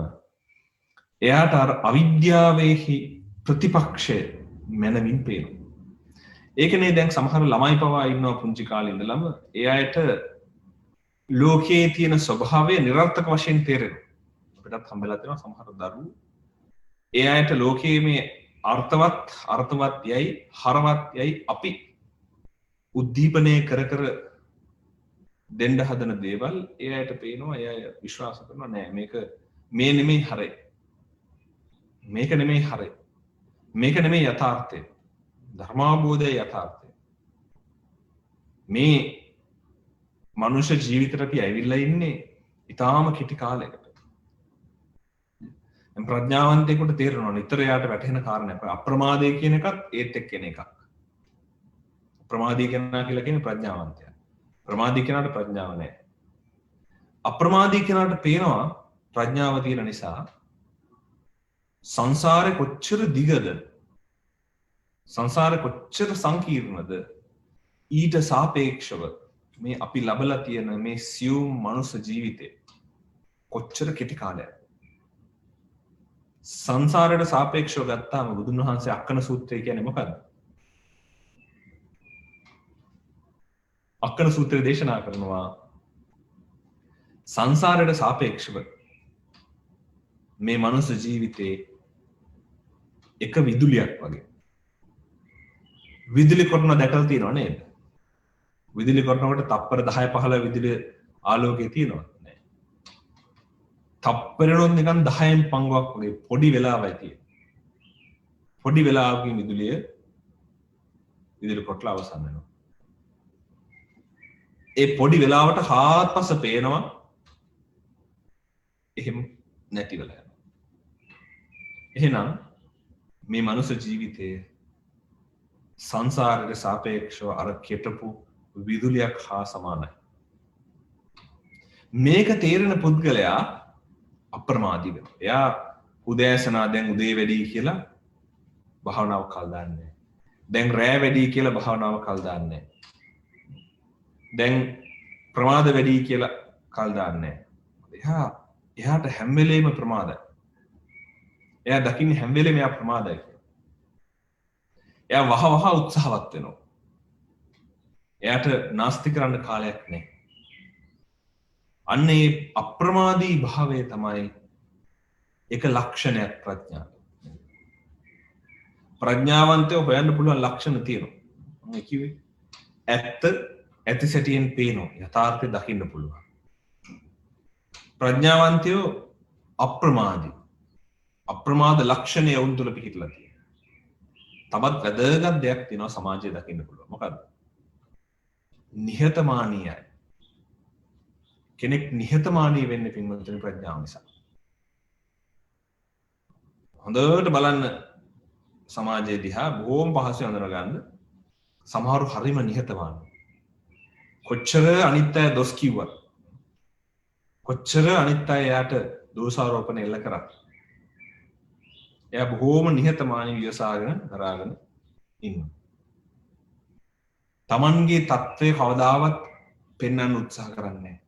එයාට අර අවිද්‍යාවේහි ප්‍රතිපක්ෂය මනමින් පේනවා. ඒකනේ දැන් සමහර ළමයි පවා ඉන්නවා පුංචි කාලේ ඉඳලම ඒ අයට ලෝකයේ තියෙන ස්වභාවය නිරර්ථක වශයෙන් තේරෙනවා. අපිටත් හම්බෙලා තියෙනවා සමහර දරුවෝ ඒ අයට ලෝකයේ මේ අර්ථවත් යයි හරවත් යයි අපි උද්දීපනය කර කර දෙන්න හදන දේවල් ඒ අයට පේනවා ඒ අය විශ්වාස කරනවා නෑ මේක මේ නෙමෙයි හරය. මේක නෙමෙයි හරය. මේක නෙමෙයි යථාර්ථය. ධර්මාබෝධය යථාර්ථය. මේ මනුෂ්‍ය ජීවිතයට අපි ඇවිල්ලා ඉන්නේ ඊටාම කෙටි කාලයකට. ප්‍රඥාවන්තයෙකුට තේරෙනවා නිතර යාට වැටහෙන කාරණයක්. අප්‍රමාදය කියන එකත් ඒත් එක්කෙන එකක්. අප්‍රමාදී කෙනා කියලා කියන්නේ ප්‍රඥාවන්තයා. ප්‍රමාදී කෙනාට ප්‍රඥාව නැහැ. අප්‍රමාදී කෙනාට පේනවා ප්‍රඥාව තියෙන නිසා සංසාරේ කොච්චර දිගද සංසාරේ කොච්චර සංකීර්ණද ඊට සාපේක්ෂව මේ අපි ලබලා තියෙන මේ සියුම් මනුස්ස ජීවිතේ කොච්චර කෙටි කාලයක් සංසාරයට සාපේක්ෂව ගත්තාම බුදුන් වහන්සේ අක්කන සූත්‍රය කියන්නේ මොකක්ද? අක්කන සූත්‍රය දේශනා කරනවා සංසාරයට සාපේක්ෂව මේ මනුස්ස ජීවිතේ එක විදුලියක් වගේ. විදුලි කොටන දැකලා තියෙනව නේද? විදුලි කොටනකොට තප්පර 10 15 විදුලි ආලෝකය තියෙනවා. නෑ. තප්පරෙනොත් නිකන් 10න් පංගුවක් වගේ පොඩි වෙලාවයි තියෙන්නේ. පොඩි වෙලාවකින් විදුලි කොටලා අවසන් වෙනවා. ඒ පොඩි වෙලාවට හාත්පස පේනවා එහෙම නැති වෙලා යනවා. එහෙනම් මේ මනුස්ස ජීවිතයේ සංසාරයට සාපේක්ෂව අර කෙටපු විදුලියක් හා සමානයි. මේක තේරෙන පුද්ගලයා අප්‍රමාදී වෙනවා. එයා උදෑසනා දැන් උදේ වැඩි කියලා භාවනාව කල් දාන්නේ. දැන් රෑ වැඩි කියලා භාවනාව කල් දාන්නේ. දැන් ප්‍රමාද වැඩි කියලා කල් දාන්නේ. එයාට හැම වෙලේම ප්‍රමාදයි. එයා දකින්නේ හැම වෙලේම එයා ප්‍රමාදයි කියලා. එයා වහ උත්සාහවත් වෙනවා. එයාට නාස්ති කරන්න කාලයක් නැහැ. අන්න ඒ අප්‍රමාදී භාවය තමයි එක ලක්ෂණයක් ප්‍රඥාව. ප්‍රඥාවන්තයෝ හොයන්න පුළුවන් ලක්ෂණ තියෙනවා. මම කිව්වේ ඇත්ත ඇති සැටියෙන් පේනවා. යථාර්ථය දකින්න පුළුවන්. ප්‍රඥාවන්තයෝ අප්‍රමාදී. අප්‍රමාද ලක්ෂණය වුන් තුල පිහිටලා තියෙනවා. තවත් වැදගත් දෙයක් තියෙනවා සමාජයේ දකින්න පුළුවන්. මොකද්ද? නිහතමානීයයි. කෙනෙක් නිහතමානී වෙන්නේ පින්වතුනි ප්‍රඥාව නිසා. හොඳට බලන්න සමාජයේ දිහා බොහොම පහසුවෙන් අඳුනගන්න සමහරු හරිම නිහතමානී. කොච්චර අනිත් අය දොස් කිව්වත් කොච්චර අනිත් අය යාට දෝෂාරෝපණ එල්ල කරා. එයා බොහොම නිහතමානී වියසාගෙන දරාගෙන ඉන්නවා. තමන්ගේ තත්ත්වය කවදාවත් පෙන්වන්න උත්සාහ කරන්නේ නැහැ.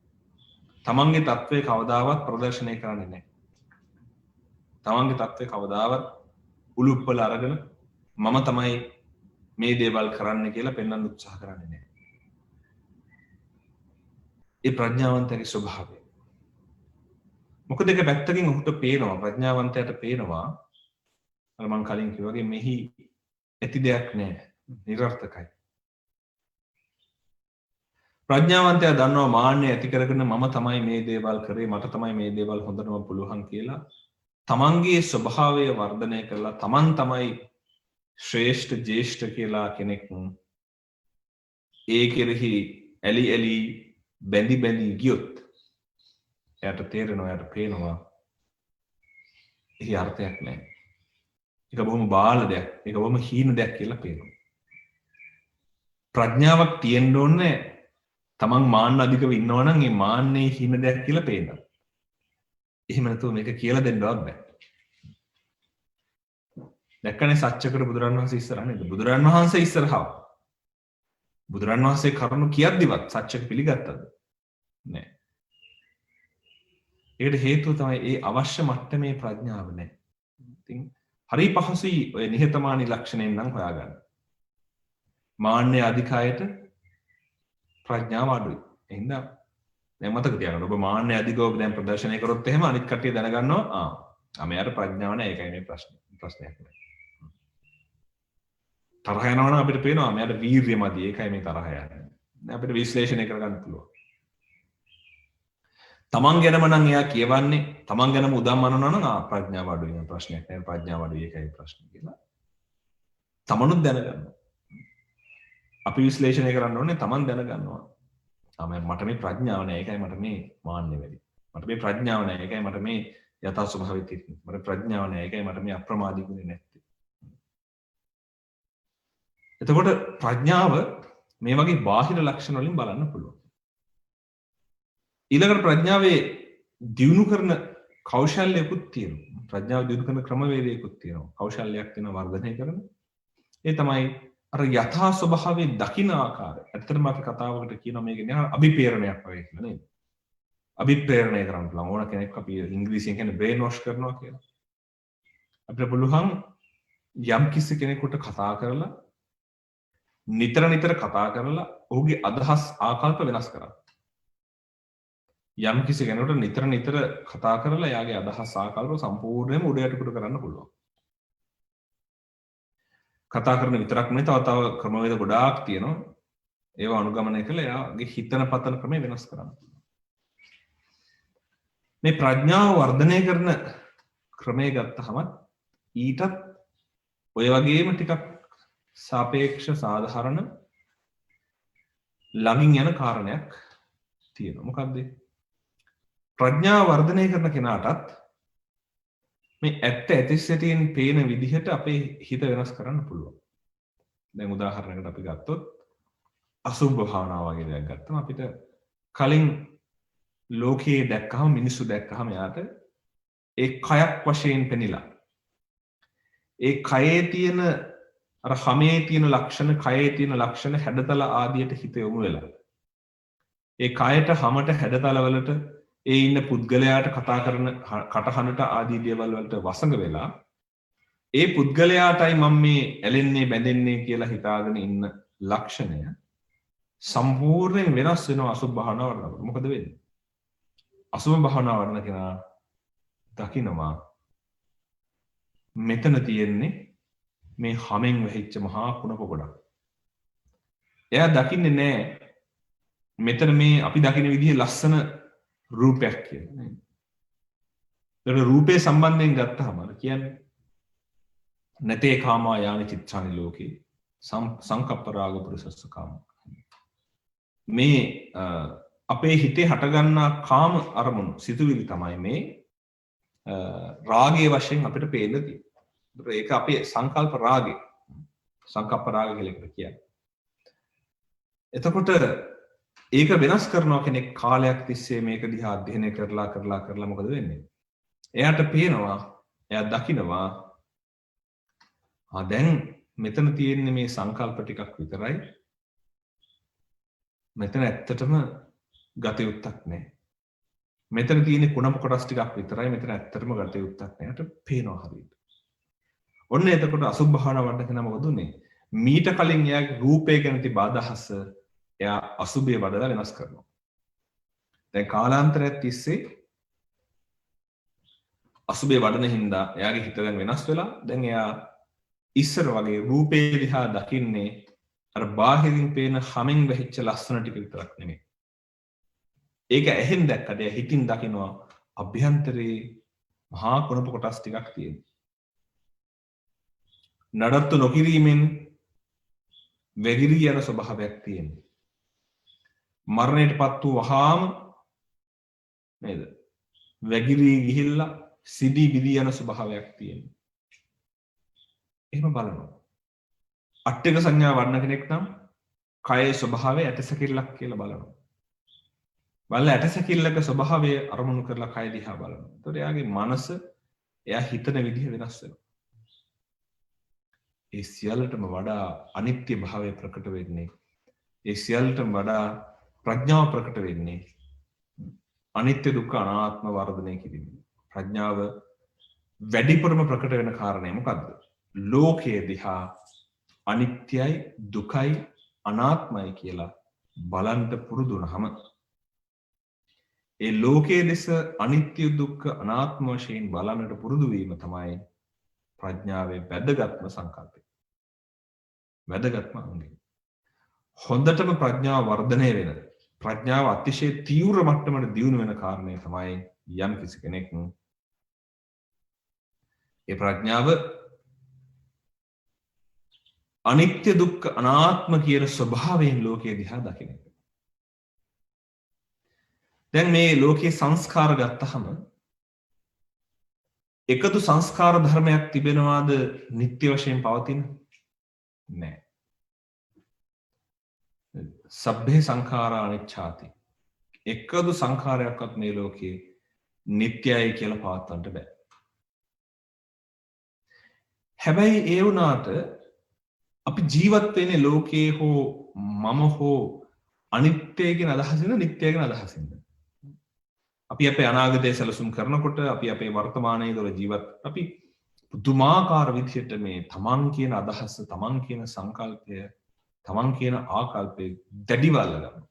තමන්ගේ තත්ත්වය කවදාවත් ප්‍රදර්ශනය කරන්නේ නැහැ. තමන්ගේ තත්ත්වය කවදාවත් උලුප්පල අරගෙන මම තමයි මේ දේවල් කරන්න කියලා පෙන්වන්න උත්සාහ කරන්නේ නැහැ. ඒ ප්‍රඥාවන්තයාගේ ස්වභාවය. මොකද ඒක පැත්තකින් ඔහුට පේනවා ප්‍රඥාවන්තයාට පේනවා අර මං කලින් කිව්වා වගේ මෙහි ඇති දෙයක් නැහැ. නිර්ර්ථකයි. ප්‍රඥාවන්තයා දන්නවා මාන්නය ඇති කරගෙන මම තමයි මේ දේවල් කරේ මට තමයි මේ දේවල් හොඳටම පුළුවන් කියලා තමන්ගේ ස්වභාවය වර්ධනය කරලා තමන් තමයි ශ්‍රේෂ්ඨ ජේෂ්ඨ කියලා කෙනෙක් ඒ කෙරෙහි ඇලි ඇලි බැඳි බැඳි ගියොත් එයාට තේරෙනවා එයාට පේනවා එහි අර්ථයක් නැහැ. ඒක බොහොම බාල දෙයක්. ඒක බොහොම හීන දෙයක් කියලා පේනවා. ප්‍රඥාවක් තියෙන්න ඕනේ තමන් මාන්න අධිකව ඉන්නවා නම් ඒ මාන්නේ හීන දෙයක් කියලා පේනවා. එහෙම නැතුව මේක කියලා දෙන්නවත් බෑ. දැක්කනේ සත්‍යකට බුදුරන් වහන්සේ ඉස්සරහ නේද? බුදුරන් වහන්සේ ඉස්සරහව. බුදුරන් වහන්සේ කරුණු කියද්දිවත් සත්‍යක පිළිගත්තද? නෑ. ඒකට හේතුව තමයි ඒ අවශ්‍ය මට්ටමේ ප්‍රඥාව නැහැ. ඉතින් හරි පහසුයි ඔය නිහතමානී ලක්ෂණයෙන් නම් හොයාගන්න. මාන්නේ අධිකයට ප්‍රඥාව අඩුයි. එහෙනම් දැන් මතක තියාගන්න ඔබ මාන්නේ අධිකව දැන් ප්‍රදර්ශනය කරොත් එහෙම අනිත් කට්ටිය දැනගන්නවා මෙයාට ප්‍රඥාව නැහැ ඒකයි මේ ප්‍රශ්නයක් නෑ. තරහ යනවා නම් අපිට පේනවා මෙයාට වීර්යය මදි ඒකයි මේ තරහ යන්නේ. දැන් අපිට විශ්ලේෂණය කරගන්න පුළුවන්. තමන් ගැනම නම් එයා කියවන්නේ තමන් ගැනම උදම් අනනවා නම් ප්‍රඥාව අඩුයි නේ ප්‍රශ්නයක් නෑ ප්‍රඥාව අඩුයි ඒකයි ප්‍රශ්නේ කියලා. තමනුත් දැනගන්නවා. අපි විශ්ලේෂණය කරන්න ඕනේ තමන් දැනගන්නවා. මට මේ ප්‍රඥාව නෑ ඒකයි මට මේ මාන්නේ වැඩි. මට මේ ප්‍රඥාව නෑ ඒකයි මට මේ යථා ස්වභාවය තියෙන්නේ. මට ප්‍රඥාව නෑ ඒකයි මට මේ අප්‍රමාදී ගුණේ නැත්තේ. එතකොට ප්‍රඥාව මේ වගේ බාහිර ලක්ෂණ වලින් බලන්න පුළුවන්. ඊළඟට ප්‍රඥාවේ දියුණු කරන කෞශල්‍යකුත් තියෙනවා. ප්‍රඥාව දියුණු කරන ක්‍රමවේදයකුත් තියෙනවා. කෞශල්‍යයක් තියෙනවා වර්ධනය කරන. ඒ තමයි අර යථා ස්වභාවයේ දකින ආකාරය. ඇත්තටම අපි කතාවකට කියනවා මේක නිකන් අභිප්‍රේරණයක් වගේ කියලා නේද? අභිප්‍රේරණය කරන්න පුළුවන්. ඕන කෙනෙක් අපි ඉංග්‍රීසියෙන් කියන්නේ බ්‍රේන් වොෂ් කරනවා කියලා. අපිට පුළුවන් යම් කිසි කෙනෙකුට කතා කරලා නිතර නිතර කතා කරලා ඔහුගේ අදහස් ආකල්ප වෙනස් කරන්න. යම් කිසි කෙනෙකුට නිතර නිතර කතා කරලා එයාගේ අදහස් ආකල්ප සම්පූර්ණයෙන්ම උඩ යටිකුඩ කරන්න පුළුවන්. කතා කරන විතරක් නෙවෙයි තව ක්‍රමවේද ගොඩාක් තියෙනවා. ඒවා අනුගමනය කරලා එයාගේ හිතන පතන ක්‍රමය වෙනස් කරන්න පුළුවන්. මේ ප්‍රඥාව වර්ධනය කරන ක්‍රමය ගත්තහම ඊටත් ඔය වගේම ටිකක් සාපේක්ෂ සාධාරණ ළඟින් යන කාරණයක් තියෙනවා. මොකක්ද? ප්‍රඥාව වර්ධනය කරන කෙනාටත් මේ ඇත්ත ඇතිස්සටියෙන් පේන විදිහට අපේ හිත වෙනස් කරන්න පුළුවන්. දැන් උදාහරණයකට අපි ගත්තොත් අසුභ භාවනාව වගේ දෙයක් ගත්තම අපිට කලින් ලෝකයේ දැක්කහම මිනිස්සු දැක්කහම යාට ඒ කයක් වශයෙන් පෙනිලා ඒ කයේ තියෙන අර හැමේ තියෙන ලක්ෂණ කයේ තියෙන ලක්ෂණ හැඩතල ආදියට හිත යොමු වෙලා ඒ කයට හැමට හැඩතල වලට ඒ ඉන්න පුද්ගලයාට කතා කරන කටහඬට ආදී දේවල් වලට වසඟ වෙලා ඒ පුද්ගලයාටයි මම මේ ඇලෙන්නේ බැඳෙන්නේ කියලා හිතාගෙන ඉන්න ලක්ෂණය සම්පූර්ණයෙන් වෙනස් වෙනවා අසුභ භාවනාව වඩනකොට. මොකද වෙන්නේ? අසුභ භාවනාව වඩන කෙනා දකිනවා මෙතන තියෙන්නේ මේ හැමෙන් වෙහිච්ච මහා කුණප ගොඩක්. එයා දකින්නේ නෑ මෙතන මේ අපි දකින විදිහේ ලස්සන රූපයක් කියලා. ඒක රූපේ සම්බන්ධයෙන් ගත්තහම කියන්නේ නැතේ කාමා යානි චිත්තානි ලෝකේ සංකප්ප රාග පුරුෂස්ස කාම. මේ අපේ හිතේ හටගන්නා කාම අරමුණු සිතුවිලි තමයි මේ රාගයේ වශයෙන් අපිට පේන්න තියෙන්නේ. ඒක අපේ සංකල්ප රාගය. සංකප්ප රාග කියලා කියන්නේ. එතකොට ඒක වෙනස් කරනවා කෙනෙක් කාලයක් තිස්සේ මේක දිහා අධ්‍යයනය කරලා මොකද වෙන්නේ? එයාට පේනවා, එයා දකිනවා දැන් මෙතන තියෙන්නේ මේ සංකල්ප ටිකක් විතරයි. මෙතන ඇත්තටම ගතයුත්තක් නැහැ. මෙතන තියෙන්නේ කුණප කොටස් ටිකක් විතරයි. මෙතන ඇත්තටම ගතයුත්තක් නැහැ. යට පේනවා හරියට. ඔන්න එතකොට අසුභ භාවනාව වඩන කෙනා මොකද උනේ? මීට කලින් එයාගේ රූපය ගැන තිබ්බ අදහස එයා අසුභය වඩලා වෙනස් කරනවා. දැන් කාලාන්තරයක් තිස්සේ අසුභය වඩන හින්දා එයාගේ හිත දැන් වෙනස් වෙලා දැන් එයා ඉස්සර වගේ රූපේ දිහා දකින්නේ අර බාහිරින් පේන හැමෙන් වෙහිච්ච ලස්සන ටික විතරක් නෙමෙයි. ඒක ඇහෙන් දැක්කට එයා හිතින් දකිනවා අභ්‍යන්තරේ මහා කුණප කොටස් ටිකක් තියෙනවා. නඩත්තු නොකිරීමෙන් වැగిරී යන ස්වභාවයක් තියෙනවා. මරණයටපත් වූ වහාම නේද? වැగిරී ගිහිල්ලා සිදී බිදී යන ස්වභාවයක් තියෙනවා. එහෙම බලනවා. අට්ඨක සංඥා වඩන කෙනෙක් නම් කයේ ස්වභාවය ඇටසැකිල්ලක් කියලා බලනවා. බලලා ඇටසැකිල්ලක ස්වභාවය අරමුණු කරලා කය දිහා බලනවා. එතකොට එයාගේ මනස එයා හිතන විදිහ වෙනස් වෙනවා. ඒ සියල්ලටම වඩා අනිත්‍ය භාවය ප්‍රකට වෙන්නේ. ඒ සියල්ලටම වඩා ප්‍රඥාව ප්‍රකට වෙන්නේ අනිත්‍ය දුක්ඛ අනාත්ම වර්ධනය කිරීම. ප්‍රඥාව වැඩිපුරම ප්‍රකට වෙන කාරණය මොකද්ද? ලෝකයේ දිහා අනිත්‍යයි දුකයි අනාත්මයි කියලා බලන්න පුරුදු වුණාම ඒ ලෝකයේ දෙස අනිත්‍ය දුක්ඛ අනාත්ම වශයෙන් බලන්නට පුරුදු වීම තමයි ප්‍රඥාවේ වැදගත්ම සංකල්පය. වැදගත්ම අංගය. හොඳටම ප්‍රඥාව වර්ධනය වෙන ප්‍රඥාව අතිශය තීව්‍ර මට්ටමකට දියුණු වෙන කාරණය තමයි යම් කිසි කෙනෙක් ඒ ප්‍රඥාව අනිත්‍ය දුක්ඛ අනාත්ම කියන ස්වභාවයෙන් ලෝකයේ දිහා දකින එක. දැන් මේ ලෝකයේ සංස්කාර ගත්තහම එකදු සංස්කාර ධර්මයක් තිබෙනවාද නිත්‍ය වශයෙන් පවතින? නැහැ. සබ්බේ සංඛාරා අනිච්ඡාති. එකදු සංඛාරයක්වත් මේ ලෝකේ නිට්ටයයි කියලා පවත්වන්න බෑ. හැබැයි ඒ වුණාට අපි ජීවත් වෙන්නේ ලෝකේ හෝ මම හෝ අනිත්‍යය කියන අදහසින්ද නිට්ටය කියන අදහසින්ද? අපි අපේ අනාගතය සැලසුම් කරනකොට අපි අපේ වර්තමානයේ තුළ ජීවත් අපි පුදුමාකාර විදිහට මේ තමන් කියන අදහස තමන් කියන සංකල්පය තමන් කියන ආකල්පය දැඩිව අල්ලගන්න.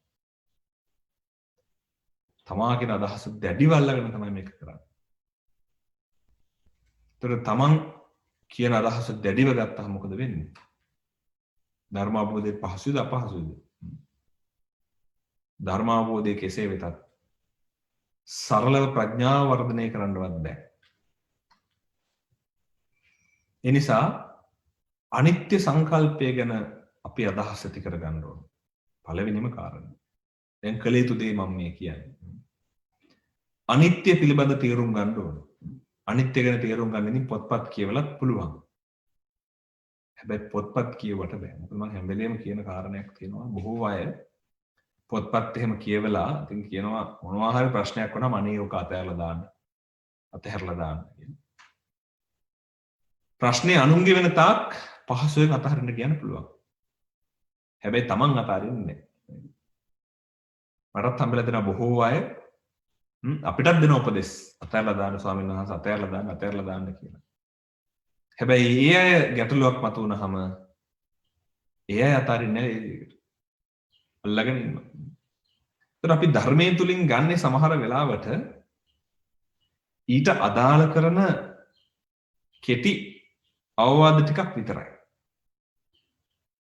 තමා කියන අදහස දැඩිව අල්ලගෙන තමයි මේක කරන්නේ. ඒතර තමන් කියන අදහස දැඩිව ගත්තාම මොකද වෙන්නේ? ධර්ම අවබෝධය පහසුද අපහසුද? ධර්ම අවබෝධය කෙසේ වෙතත් සරලව ප්‍රඥාව වර්ධනය කරන්නවත් බෑ. ඒ නිසා අනිත්‍ය සංකල්පය ගැන අපි අදහස් ඇති කර ගන්න ඕන. පළවෙනිම කාරණය. දැන් කළ යුතු දේ මම මේ කියන්නේ. අනිත්‍ය පිළිබඳ තේරුම් ගන්න ඕන. අනිත්‍ය ගැන තේරුම් ගන්න ඉතින් පොත්පත් කියවලත් පුළුවන්. හැබැයි පොත්පත් කියවට බෑ. මොකද මම හැම වෙලේම කියන කාරණයක් තියෙනවා. බොහෝ අය පොත්පත් එහෙම කියවලා ඉතින් කියනවා මොනවා හරි ප්‍රශ්නයක් වුණාම අනේ ඔක අතහැරලා දාන්න. අතහැරලා දාන්න කියන. ප්‍රශ්නේ අනුන්ගේ වෙන තාක් පහසුවෙන් අතහරින්න කියන්න පුළුවන්. හැබැයි Taman අතහරින්නේ නැහැ. මටත් හම්බෙලා දෙන බොහෝ අය අපිටත් දෙන උපදෙස් අතහැරලා දාන්න ස්වාමීන් වහන්සේ අතහැරලා දාන්න කියලා. හැබැයි ඒ අය ගැටලුවක් මතුවනහම ඒ අය අතහරින්නේ නැහැ. අල්ලගෙන ඉන්නවා. ඒතර අපි ධර්මයෙන් තුලින් ගන්නේ සමහර වෙලාවට ඊට අදාළ කරන කෙටි අවවාද ටිකක් විතරයි.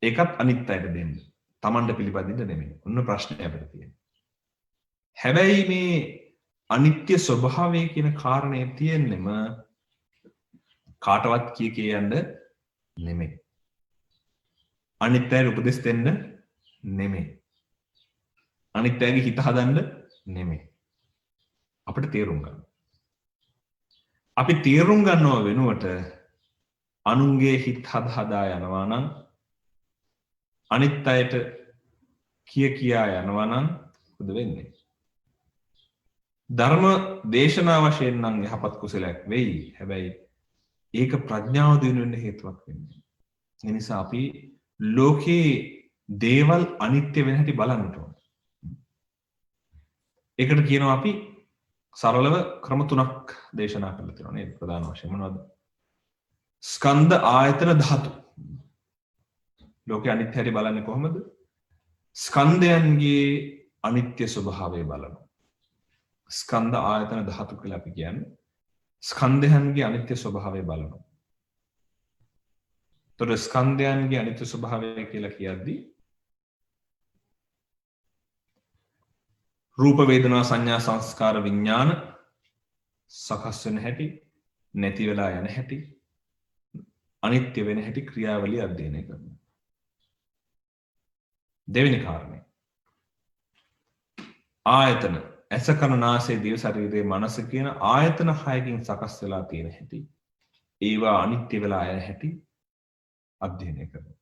ඒකත් අනිත් අයට දෙන්න. Tamanට පිළිපදින්න නෙමෙයි. ඔන්න ප්‍රශ්නේ අපිට තියෙන්නේ. හැබැයි මේ අනිත්‍ය ස්වභාවය කියන කාරණේ තියෙන්නෙම කාටවත් කිය යන්න නෙමෙයි. අනිත් අයට උපදෙස් දෙන්න නෙමෙයි. අනිත් අයගේ හිත හදන්න නෙමෙයි. අපිට තේරුම් ගන්න. අපි තේරුම් ගන්නව වෙනුවට අනුන්ගේ හිත හදා යනවා නම් අනිත් අයට කියා යනවා නම් මොකද වෙන්නේ? ධර්ම දේශනා වශයෙන් නම් යහපත් කුසලයක් වෙයි. හැබැයි ඒක ප්‍රඥාව දිනු වෙන්න හේතුවක් වෙන්නේ. ඒ නිසා අපි ලෝකේ දේවල් අනිත්‍ය වෙන හැටි බලන්න ඕන. ඒකට කියනවා අපි සරලව ක්‍රම තුනක් දේශනා කරලා තියෙනවා නේද? ප්‍රධාන වශයෙන් මොනවද? ස්කන්ධ ආයතන ධාතු. ලෝකේ අනිත්‍ය හැටි බලන්නේ කොහොමද? ස්කන්ධයන්ගේ අනිත්‍ය ස්වභාවය බලනවා. ස්කන්ධ ආයතන ධාතු කියලා අපි කියන්නේ ස්කන්ධයන්ගේ අනිත්‍ය ස්වභාවය බලනවා. ඒතර ස්කන්ධයන්ගේ අනිත්‍ය ස්වභාවය කියලා කියද්දී රූප වේදනා සංඥා සංස්කාර විඥාන සකස් වෙන හැටි නැති වෙලා යන හැටි අනිත්‍ය වෙන හැටි ක්‍රියාවලිය අධ්‍යයනය කරනවා. දෙවෙනි කාරණය ආයතන ඇස කන නාසය දිව ශරීරයේ මනස කියන ආයතන 6කින් සකස් වෙලා තියෙන හැටි ඒවා අනිත්‍ය වෙලා යන හැටි අධ්‍යයනය කරනවා.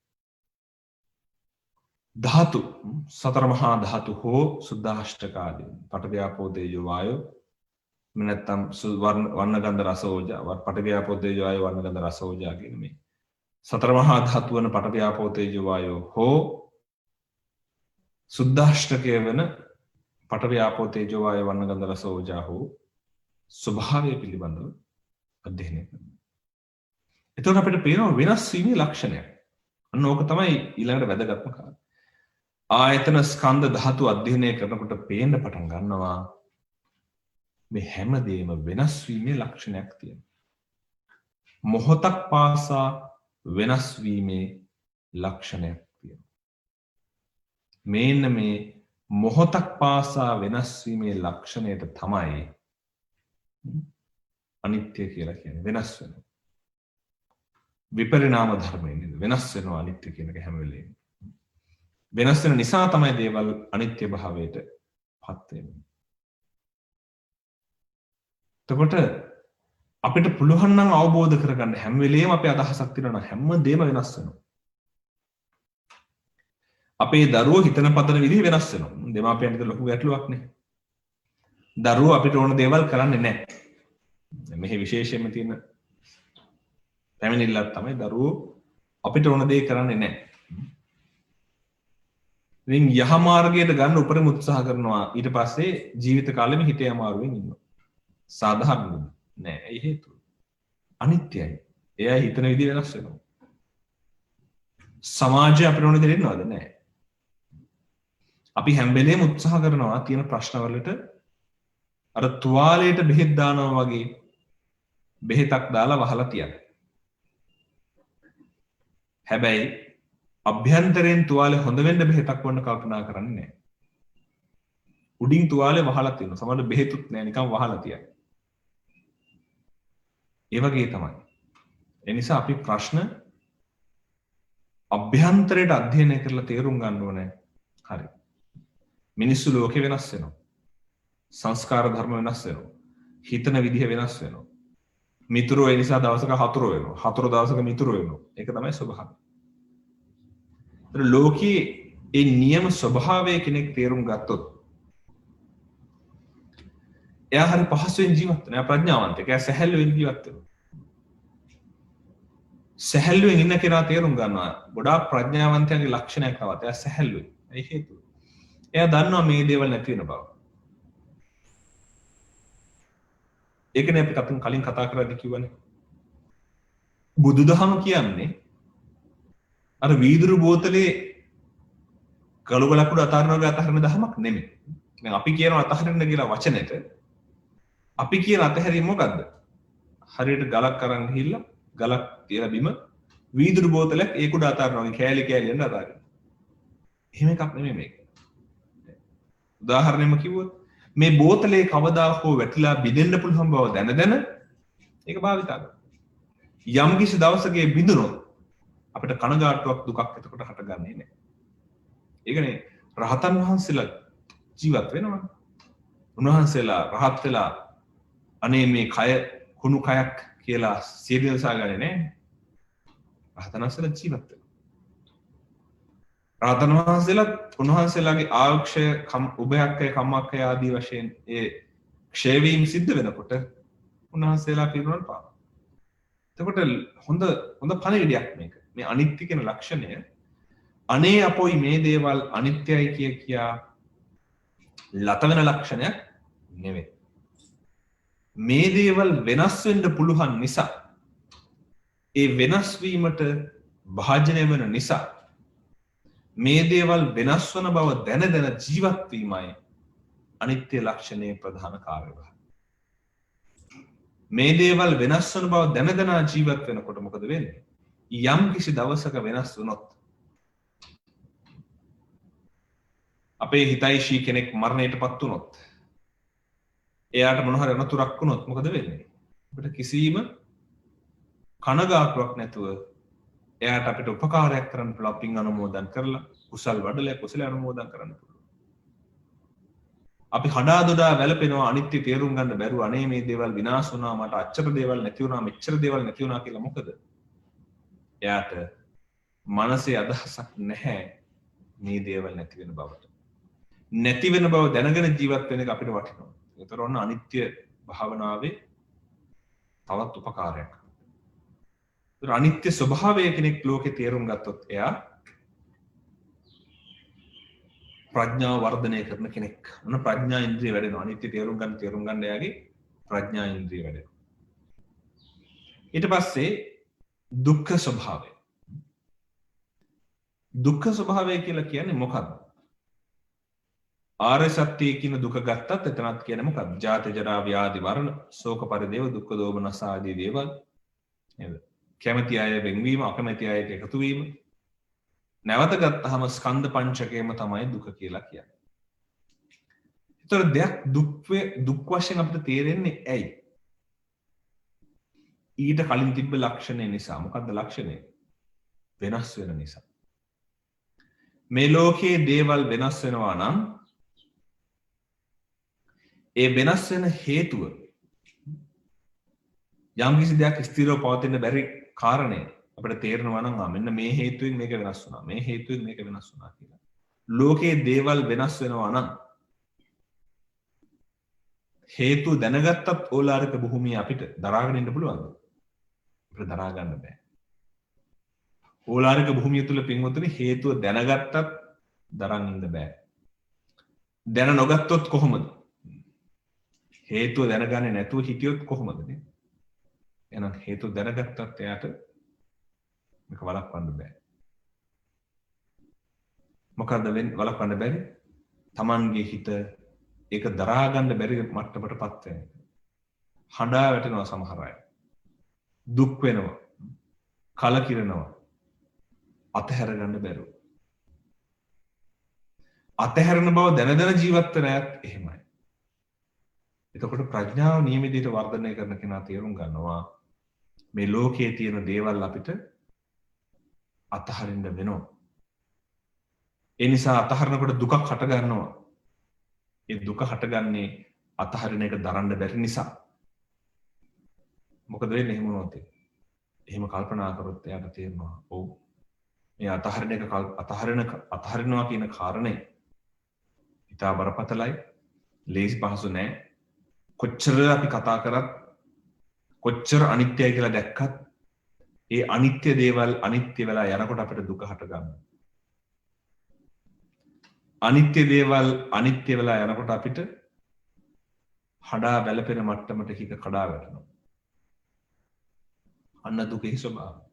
ධාතු සතර මහා ධාතු හෝ සුද්ධාෂ්ටක ආදී පඨවි ආපෝ තේජෝ වායෝ නැත්නම් වර්ණ ගන්ධ රස ඕජා පඨවි ආපෝ තේජෝ වායෝ වර්ණ ගන්ධ රස ඕජා කියන මේ සතර මහා ධාතු වන පඨවි ආපෝ තේජෝ වායෝ හෝ සුද්ධාෂ්ටකය වෙන පඨවි ආපෝ තේජෝ වායෝ වර්ණ ගන්ධ රස ඕජා හෝ ස්වභාවය පිළිබඳව අධ්‍යයනය කරනවා. එතකොට අපිට පේනවා වෙනස් වීමේ ලක්ෂණයක්. අන්න ඕක තමයි ඊළඟට වැදගත්ම කාරණා. ආයතන ස්කන්ධ ධාතු අධ්‍යයනය කරනකොට පේන්න පටන් ගන්නවා මේ හැමදේම වෙනස් වීමේ ලක්ෂණයක් තියෙනවා. මොහොතක් පාසා වෙනස් වීමේ ලක්ෂණයක් තියෙනවා. මේන්න මේ මොහොතක් පාසා වෙනස් වීමේ ලක්ෂණයට තමයි අනිත්‍ය කියලා කියන්නේ. වෙනස් වෙනවා. විපරිණාම ධර්මයෙන් වෙනස් වෙනවා අනිත්‍ය කියන එක හැම වෙලේම. වෙනස් වෙන නිසා තමයි දේවල් අනිත්‍ය භාවයට පත් වෙන්නේ. එතකොට අපිට පුළුවන් නම් අවබෝධ කරගන්න හැම වෙලේම අපේ අදහසක් තියෙනවා හැමදේම වෙනස් වෙනවා. අපේ දරුවෝ හිතන පතන විදිහ වෙනස් වෙනවා. දෙමාපියන්ට ලොකු ගැටලුවක් නේ. දරුවෝ අපිට ඕන දේවල් කරන්නේ නැහැ. මෙහි විශේෂයෙන්ම තියෙන පැමිණිල්ලක් තමයි දරුවෝ අපිට ඕන දේ කරන්නේ නැහැ. ඉතින් යහ මාර්ගයට ගන්න උපරිම උත්සාහ කරනවා ඊට පස්සේ ජීවිත කාලෙම හිතේ අමාරුවෙන් ඉන්නවා. සාධාරණද නෑ. ඒ හේතුව අනිත්‍යයි. එයා හිතන විදිහ වෙනස් වෙනවා. සමාජය අපිට ඕන දේ දෙන්නවද නැහැ. අපි හැම වෙලේම උත්සාහ කරනවා තියෙන ප්‍රශ්න වලට අර තුවාලයට බෙහෙත් දානවා වගේ බෙහෙතක් දාලා වහලා තියන්න. හැබැයි අභ්‍යන්තරයෙන් තුවාලේ හොඳ වෙන්න බෙහෙතක් වන්න කල්පනා කරන්නේ නැහැ. උඩින් තුවාලේ වහලා තියෙනවා. සමහරවිට බෙහෙතුත් නැහැ නිකන් වහලා තියන්න. ඒ වගේ තමයි. ඒ නිසා අපි ප්‍රශ්න අභ්‍යන්තරයට අධ්‍යයනය කරලා තේරුම් ගන්න ඕනේ. හරි. මිනිස්සු ලෝකේ වෙනස් වෙනවා. සංස්කාර ධර්ම වෙනස් වෙනවා. හිතන විදිහ වෙනස් වෙනවා. මිතුරෝ ඒ නිසා දවසක හතුරෝ වෙනවා. හතුරු දවසක මිතුරෝ වෙනවා. ඒක තමයි ස්වභාවය. ඒතර ලෝකයේ ඒ නියම ස්වභාවය කෙනෙක් තේරුම් ගත්තොත් එයා හරි පහසුවෙන් ජීවත් වෙනවා. එයා ප්‍රඥාවන්තයෙක්. එයා සැහැල්ලුවෙන් ජීවත් වෙනවා. සැහැල්ලුවෙන් ඉන්න කෙනා තේරුම් ගන්නවා ගොඩාක් ප්‍රඥාවන්තයන්ගේ ලක්ෂණයක් තවත්. එයා සැහැල්ලුයි. ඒ හේතුව. එයා දන්නවා මේ දේවල් නැති වෙන බව. ඒකනේ අපි කලින් කතා කරද්දී කිව්වනේ. බුදුදහම කියන්නේ අර වීදුරු බෝතලේ ගලු ගලකුඩ අතාරිනවා වගේ අතහරින දහමක් නෙමෙයි. දැන් අපි කියනවා අතහරින්න කියලා වචනෙට අපි කියන අතහැරීම මොකද්ද? හරියට ගලක් අරන් ගිහිල්ලා ගලක් තියලා බිම වීදුරු බෝතලයක් ඒක උඩ අතාරිනවා වගේ කෑලි කෑලි යන අතාරින්න. එහෙම එකක් නෙමෙයි මේක. උදාහරණයක් කිව්වොත් මේ බෝතලේ කවදා හෝ වැටිලා බිඳෙන්න පුළුවන් බව දැන ඒක භාවිතා කරනවා. යම් කිසි දවසක බිඳුනොත් අපිට කනගාටුවක් දුකක් එතකොට හටගන්නේ නැහැ. ඒකනේ රහතන් වහන්සේලා ජීවත් වෙනවා. උන්වහන්සේලා රහත් වෙලා අනේ මේ කය කුණු කයක් කියලා සියදිනසාගන්නේ නැහැ. රහතන් වහන්සේලා ජීවත් වෙනවා. රහතන් වහන්සේලා උන්වහන්සේලාගේ ආයුක්ෂය උභයක්කය කම්මක්කය ආදී වශයෙන් ඒ ක්ෂය වීම සිද්ධ වෙනකොට උන්වහන්සේලා පිරුණන් පානවා. එතකොට හොඳ පණිවිඩයක් මේක. මේ අනිත්‍ය කියන ලක්ෂණය අනේ අපොයි මේ දේවල් අනිත්‍යයි කියා ලත වෙන ලක්ෂණයක් නෙවෙයි. මේ දේවල් වෙනස් වෙන්න පුළුවන් නිසා ඒ වෙනස් වීමට භාජනය වෙන නිසා මේ දේවල් වෙනස් වන බව දැන ජීවත් වීමයි අනිත්‍ය ලක්ෂණයේ ප්‍රධාන කාර්යභාරය. මේ දේවල් වෙනස් වන බව දැන ජීවත් වෙනකොට මොකද වෙන්නේ? යම් කිසි දවසක වෙනස් වුණොත් අපේ හිතයිෂී කෙනෙක් මරණයටපත් වුණොත් එයාට මොන හරි අනතුරක් වුණොත් මොකද වෙන්නේ? අපිට කිසිම කනගාටුවක් නැතුව එයාට අපිට උපකාරයක් කරන්න පුළුවන් පින් අනුමෝදන් කරලා කුසල් වඩලා කුසල අනුමෝදන් කරන්න පුළුවන්. අපි හඩා දොඩා වැළපෙනවා අනිත්‍ය තේරුම් ගන්න බැරුව අනේ මේ දේවල් විනාශ වුණා මට අච්චර දේවල් නැති වුණා මෙච්චර දේවල් නැති වුණා කියලා මොකද? එයාට මනසේ අදහසක් නැහැ මේ දේවල් නැති වෙන බවට. නැති වෙන බව දැනගෙන ජීවත් වෙන එක අපිට වටිනවා. ඒතර ඔන්න අනිත්‍ය භාවනාවේ තවත් උපකාරයක්. ඒතර අනිත්‍ය ස්වභාවය කෙනෙක් ලෝකේ තේරුම් ගත්තොත් එයා ප්‍රඥාව වර්ධනය කරන කෙනෙක්. මොන ප්‍රඥා ඉන්ද්‍රිය වැඩෙනවා. අනිත්‍ය තේරුම් ගන්න එයාගේ ප්‍රඥා ඉන්ද්‍රිය වැඩෙනවා. ඊට පස්සේ දුක්ඛ ස්වභාවය. දුක්ඛ ස්වභාවය කියලා කියන්නේ මොකක්ද? ආර්ය සත්‍ය කියන දුක ගත්තත් එතනත් කියන්නේ මොකක්ද? ජාති ජරා ව්‍යාධි මරණ ශෝක පරිදේව දුක්ඛ දෝමනස ආදී දේවල් නේද? කැමැති අය වෙන්වීම අකමැති අයට එකතු වීම නැවත ගත්තහම ස්කන්ධ පංචකයම තමයි දුක කියලා කියන්නේ. ඒතර දෙයක් දුක් වශයෙන් අපිට තේරෙන්නේ ඇයි? ඊට කලින් තිබ්බ ලක්ෂණය නිසා. මොකක්ද ලක්ෂණය? වෙනස් වෙන නිසා. මේ ලෝකයේ දේවල් වෙනස් වෙනවා නම් ඒ වෙනස් වෙන හේතුව යම් කිසි දෙයක් ස්ථිරව පවතින බැරි කාරණය අපිට තේරෙනවා නම් මෙන්න මේ හේතුවෙන් මේක වෙනස් වුණා මේ හේතුවෙන් මේක වෙනස් වුණා කියලා. ලෝකයේ දේවල් වෙනස් වෙනවා නම් හේතු දැනගත්තත් ඕලාරික භූමිය අපිට දරාගෙන ඉන්න පුළුවන්ද? අපිට දරා ගන්න බෑ. ඕලාරික භූමිය තුල පින්වතුනි හේතුව දැනගත්තත් දරන් ඉන්න බෑ. දැන නොගත්තොත් කොහොමද? හේතුව දැනගන්නේ නැතුව හිටියොත් කොහොමද නේ? එහෙනම් හේතුව දැනගත්තත් එයාට මේක වළක්වන්න බෑ. මොකද්ද වළක්වන්න බැරි? Tamanගේ හිත ඒක දරා ගන්න බැරි මට්ටමටපත් වෙන. හඬා වැටෙනවා සමහර අය. දුක් වෙනවා. කලකිරෙනවා. අතහැර ගන්න බැරුව. අතහැරන බව දැන ජීවත් වෙන අයත් එහෙමයි. එතකොට ප්‍රඥාව නියමිතව වර්ධනය කරන කෙනා තේරුම් ගන්නවා මේ ලෝකයේ තියෙන දේවල් අපිට අතහරින්න වෙනවා. ඒ නිසා අතහරනකොට දුකක් හට ගන්නවා. ඒ දුක හටගන්නේ අතහරින එක දරන්න බැරි නිසා. මොකද වෙන්නේ එහෙම වුණොත්? එහෙම කල්පනා කරොත් එයාට තේරෙනවා ඔව් මේ අතහරින එක අතහරිනවා කියන කාරණය ඉතා බරපතලයි. ලේසි පහසු නෑ. කොච්චර අපි කතා කරත් කොච්චර අනිත්‍යයි කියලා දැක්කත් ඒ අනිත්‍ය දේවල් අනිත්‍ය වෙලා යනකොට අපිට දුක හට ගන්නවා. අනිත්‍ය දේවල් අනිත්‍ය වෙලා යනකොට අපිට හඩා වැළපෙන මට්ටමට හිත කඩා වැටෙනවා. අන්න දුකේ ස්වභාවය.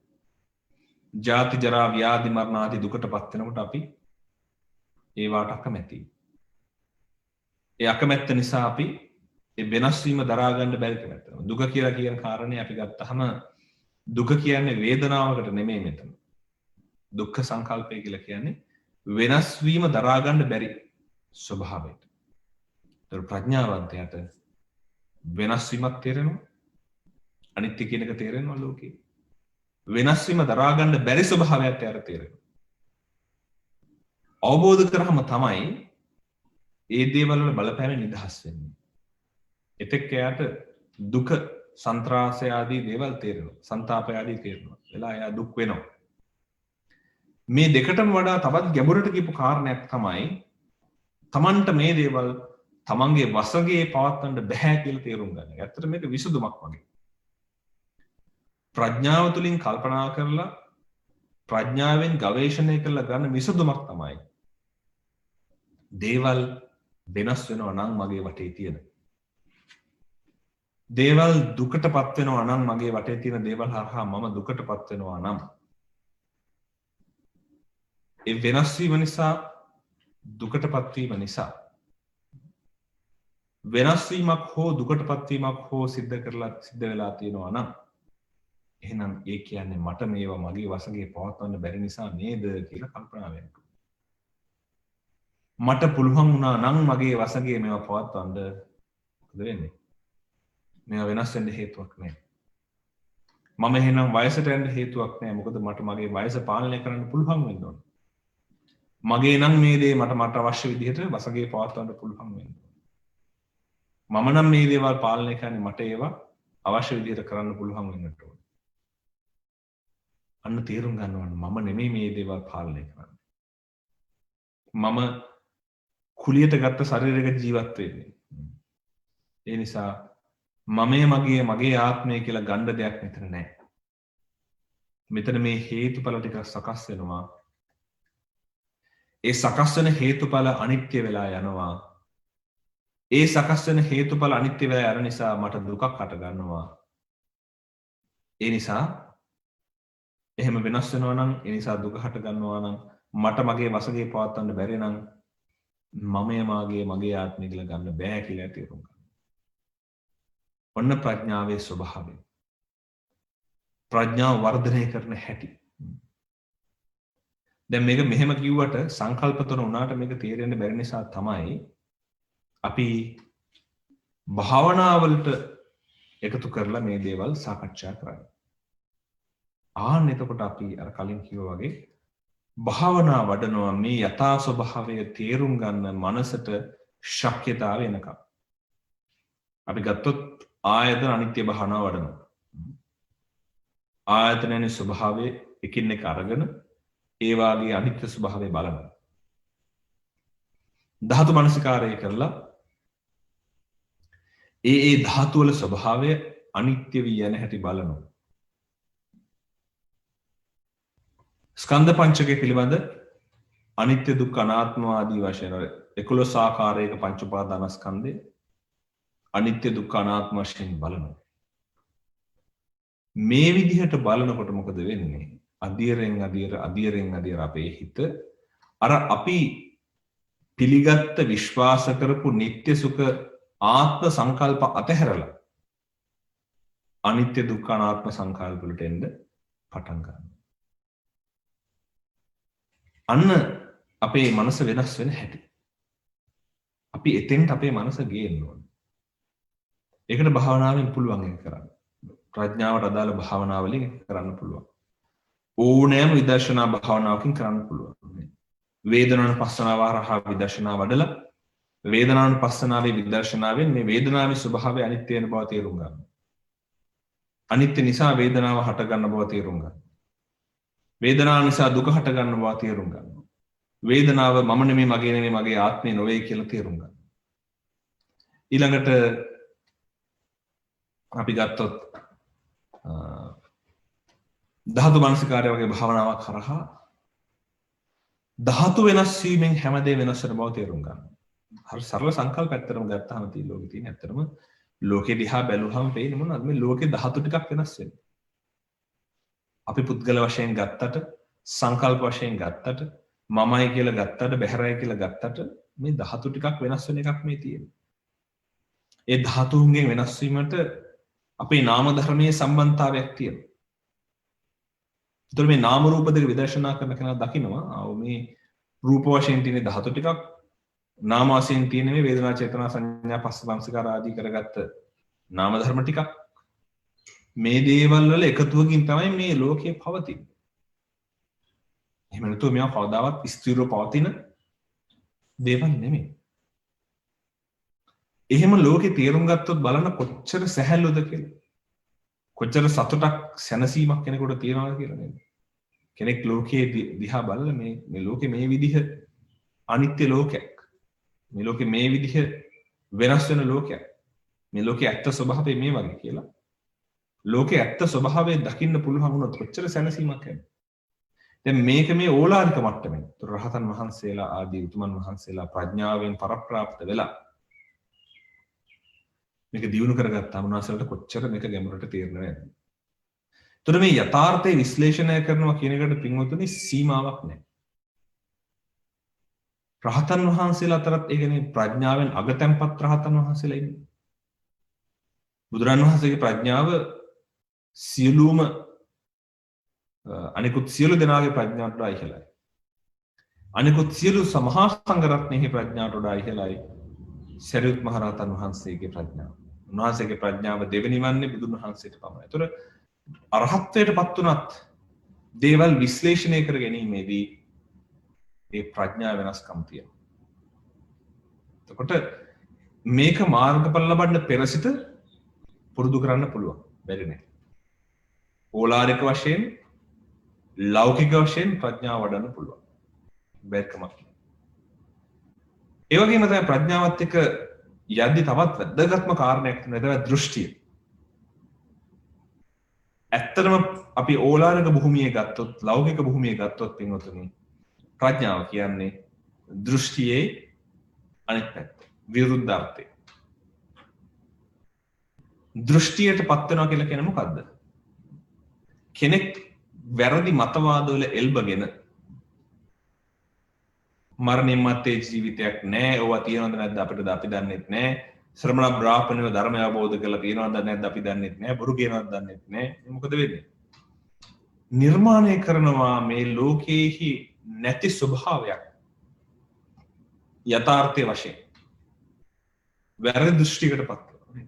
ජාති ජරා ව්‍යාධි මරණ ආදී දුකටපත් වෙනකොට අපි ඒවට අකමැතියි. ඒ අකමැත්ත නිසා අපි ඒ වෙනස් වීම දරා ගන්න බැරි කමැත්ත. දුක කියලා කියන කාරණේ අපි ගත්තහම දුක කියන්නේ වේදනාවකට නෙමෙයි මෙතන. දුක්ඛ සංකල්පය කියලා කියන්නේ වෙනස් වීම දරා ගන්න බැරි ස්වභාවයට. ඒතර ප්‍රඥාවන්තයාට වෙනස් වීමක් තේරෙනවා. අනිත්‍ය කියන එක තේරෙනවා ලෝකේ. වෙනස් වීම දරා ගන්න බැරි ස්වභාවයක් යාර තේරෙනවා. අවබෝධ කරාම තමයි ඒ දේවල් වල බලපෑම නිදහස් වෙන්නේ. එතෙක් එයාට දුක, සන්ත්‍රාසය ආදී දේවල් තේරෙනවා. සන්තාපය ආදී තේරෙනවා. එලා එයා දුක් වෙනවා. මේ දෙකටම වඩා තවත් ගැඹුරට කියපු කාරණයක් තමයි තමන්ට මේ දේවල් තමන්ගේ වසඟේ පවත්වන්න බෑ කියලා තේරුම් ගන්න. ඇත්තට මේක විසඳුමක් වගේ. ප්‍රඥාව තුළින් කල්පනා කරලා ප්‍රඥාවෙන් ගවේෂණය කරලා ගන්න විසඳුමක් තමයි දේවල් වෙනස් වෙනවා නම් මගේ වටේ තියෙන දේවල් දුකටපත් වෙනවා නම් මගේ වටේ තියෙන දේවල් හරහා මම දුකටපත් වෙනවා නම් ඒ වෙනස් වීම නිසා දුකටපත් වීම නිසා වෙනස් වීමක් හෝ දුකටපත් වීමක් හෝ සිද්ධ වෙලා තියෙනවා නම් එහෙනම් ඒ කියන්නේ මට මේවා මගේ වසඟේ පවත්වන්න බැරි නිසා නේද කියලා කල්පනා වෙනවා. මට පුළුවන් වුණා නම් මගේ වසඟේ මේවා පවත්වන්න මොකද වෙන්නේ? මේවා වෙනස් වෙන්න හේතුවක් නැහැ. මම එහෙනම් වයසට යන්න හේතුවක් නැහැ. මොකද මට මගේ වයස පාලනය කරන්න පුළුවන් වෙන්න ඕන. මගේ නම් මේ දේ මට අවශ්‍ය විදිහට වසඟේ පවත්වන්න පුළුවන් වෙන්න ඕන. මම නම් මේ දේවල් පාලනය කරන්නේ මට ඒවා අවශ්‍ය විදිහට කරන්න පුළුවන් වෙන්නට ඕන. අන්න තේරුම් ගන්න ඕන මම නෙමෙයි මේ දේවල් පාලනය කරන්නේ. මම කුලියට ගත්ත ශරීරයක ජීවත් වෙන්නේ. ඒ නිසා මගේ ආත්මය කියලා ගන්න දෙයක් මෙතන නැහැ. මෙතන මේ හේතුඵල ටික සකස් වෙනවා. ඒ සකස් වෙන හේතුඵල අනිත්‍ය වෙලා යනවා. ඒ සකස් වෙන හේතුඵල අනිත්‍ය වෙලා යන නිසා මට දුකක් හට ගන්නවා. ඒ නිසා එහෙම වෙනස් වෙනවා නම් ඒ නිසා දුක හට ගන්නවා නම් මට මගේ වසඟේ පවත්වන්න බැරි නම් මගේ ආත්මය කියලා ගන්න බෑ කියලා තේරුම් ගන්න. ඔන්න ප්‍රඥාවේ ස්වභාවය. ප්‍රඥාව වර්ධනය කරන හැටි. දැන් මේක මෙහෙම කිව්වට සංකල්පතන උනාට මේක තේරෙන්න බැරි නිසා තමයි අපි භාවනාවලට එකතු කරලා මේ දේවල් සාකච්ඡා කරන්නේ. ආන්න එතකොට අපි අර කලින් කිව්වා වගේ භාවනා වඩනවා මේ යථා ස්වභාවය තේරුම් ගන්න මනසට ශක්්‍යතාව එනකම්. අපි ගත්තොත් ආයතන අනිත්‍ය භාවනාව වඩනවා. ආයතනයේ ස්වභාවය එකින් එක අරගෙන ඒ වාගේ අනිත්‍ය ස්වභාවය බලනවා. ධාතු මනසිකාරය කරලා ඒ ධාතු වල ස්වභාවය අනිත්‍ය වී යන හැටි බලනවා. ස්කන්ධ පංචකය පිළිබඳ අනිත්‍ය දුක්ඛ අනාත්ම ආදී වශයෙන් 11 ආකාරයක පංච උපාදානස්කන්ධය අනිත්‍ය දුක්ඛ අනාත්ම වශයෙන් බලනවා. මේ විදිහට බලනකොට මොකද වෙන්නේ? අධිරෙන් අධිර අපේ හිත අර අපි පිළිගත්ත විශ්වාස කරපු නিত্য සුඛ ආත්ම සංකල්ප අතහැරලා අනිත්‍ය දුක්ඛ අනාත්ම සංකල්ප වලට එන්න පටන් ගන්නවා. අන්න අපේ මනස වෙනස් වෙන හැටි. අපි එතෙන්ට අපේ මනස ගේන්න ඕනේ. ඒකට භාවනාවෙන් පුළුවන් ඒක කරන්න. ප්‍රඥාවට අදාළ භාවනාවලින් කරන්න පුළුවන්. ඕනෑම විදර්ශනා භාවනාවකින් කරන්න පුළුවන්. වේදනානුපස්සනාව හරහා විදර්ශනා වඩලා වේදනානුපස්සනාවේ විදර්ශනාවෙන් මේ වේදනාවේ ස්වභාවය අනිත්‍ය වෙන බව තේරුම් ගන්න. අනිත්‍ය නිසා වේදනාව හට ගන්න බව තේරුම් ගන්න. වේදනාව නිසා දුක හට ගන්න බව තේරුම් ගන්න. වේදනාව මම නෙමෙයි මගේ නෙමෙයි මගේ ආත්මය නොවේ කියලා තේරුම් ගන්න. ඊළඟට අපි ගත්තොත් ධාතු මනසිකාරය වගේ භාවනාවක් කරහා ධාතු වෙනස් වීමෙන් හැමදේ වෙනස් වෙන බව තේරුම් ගන්න. හරි සරල සංකල්ප ඇත්තටම ගත්තාම තියෙන ලෝකේ තියෙන ඇත්තටම ලෝකේ දිහා බැලුවහම පේන්නේ මොනවද මේ ලෝකේ ධාතු ටිකක් වෙනස් වෙන්නේ. අපි පුද්ගල වශයෙන් ගත්තට සංකල්ප වශයෙන් ගත්තට මමයි කියලා ගත්තට බහැරයි කියලා ගත්තට මේ ධාතු ටිකක් වෙනස් වෙන එකක් මේ තියෙන්නේ. ඒ ධාතුන්ගෙන් වෙනස් වීමට අපේ නාම ධර්මයේ සම්බන්ධතාවයක් තියෙනවා. ඒතර මේ නාම රූප දෙක විදර්ශනා කරන කෙනා දකිනවා මේ රූප වශයෙන් තියෙන ධාතු ටිකක් නාම වශයෙන් තියෙන මේ වේදනා චේතනා සංඥා පස්ස සංස්කාර ආදී කරගත්ත නාම ධර්ම ටිකක් මේ දේවල් වල එකතුවකින් තමයි මේ ලෝකය පවතින්නේ. එහෙම නැතුව මේවා කවදාවත් ස්ථිරව පවතින දේවල් නෙමෙයි. එහෙම ලෝකේ තේරුම් ගත්තොත් බලන්න කොච්චර සැහැල්ලුද කියලා. කොච්චර සතුටක් සැනසීමක් කෙනෙකුට තියනවද කියලා නේද? කෙනෙක් ලෝකයේ දිහා බලලා මේ ලෝකේ මේ විදිහ අනිත්‍ය ලෝකයක්. මේ ලෝකේ මේ විදිහ වෙනස් වෙන ලෝකයක්. මේ ලෝකේ ඇත්ත ස්වභාවය මේ වගේ කියලා. ලෝකේ ඇත්ත ස්වභාවය දකින්න පුළුවන් වුණොත් කොච්චර සැනසීමක් ඇද්ද? දැන් මේක මේ ඕලාරික මට්ටමෙන්. රහතන් වහන්සේලා ආදී උතුමන් වහන්සේලා ප්‍රඥාවෙන් පරප්‍රාප්ත වෙලා මේක දියුණු කරගත්තාම උන්වහන්සේලාට කොච්චර මේක ගැඹුරට තේරෙනවද? ඒතර මේ යථාර්ථය විශ්ලේෂණය කරනවා කියන එකට පින්වතුනි සීමාවක් නැහැ. රහතන් වහන්සේලා අතරත් ඒ කියන්නේ ප්‍රඥාවෙන් අගතැන්පත් රහතන් වහන්සේලා ඉන්නේ. බුදුරන් වහන්සේගේ ප්‍රඥාව සියලුම අනිකුත් සියලු දෙනාගේ ප්‍රඥාවට වඩා ඉහළයි. අනිකුත් සියලු සමහා සංඝරත්නයේ ප්‍රඥාවට වඩා ඉහළයි සරියුත් මහ රහතන් වහන්සේගේ ප්‍රඥාව. උන්වහන්සේගේ ප්‍රඥාව දෙවෙනි වන්නේ බුදුන් වහන්සේට පමණයි. ඒතර අරහත්වයට පත් වුණත් දේවල් විශ්ලේෂණය කර ගැනීමේදී ඒ ප්‍රඥාව වෙනස්කම් තියෙනවා. එතකොට මේක මාර්ගඵල ලබන්න පෙර සිට පුරුදු කරන්න පුළුවන්. බැරි නෑ. ඕලාරික වශයෙන් ලෞකික වශයෙන් ප්‍රඥාව වඩන්න පුළුවන්. බැරිකමක් නෑ. ඒ වගේම තමයි ප්‍රඥාවත් එක්ක යද්දි තවත් වැදගත්ම කාරණයක් තමයි දෘෂ්ටිය. ඇත්තටම අපි ඕලාරික භූමියේ ගත්තොත් ලෞකික භූමියේ ගත්තොත් පින්වතුනි ප්‍රඥාව කියන්නේ දෘෂ්ටියේ අනිත් පැත්ත විරුද්ධාර්ථය. දෘෂ්ටියට පත් වෙනවා කියලා කියන්නේ මොකද්ද? කෙනෙක් වැරදි මතවාදවල එල්බගෙන මරණින් මත්තේ ජීවිතයක් නැහැ. ඕවා තියනවද නැද්ද අපිට අපි දන්නෙත් නැහැ. ශ්‍රමණ බ්‍රාහ්මණයව ධර්මය අවබෝධ කරලා තියනවද නැද්ද අපි දන්නෙත් නැහැ. බොරු කියනවද දන්නෙත් නැහැ. මොකද වෙන්නේ? නිර්මාණය කරනවා මේ ලෝකයේහි නැති ස්වභාවයක් යථාර්ථය වශයෙන් වැරදි දෘෂ්ටියකට පත් කරනවා.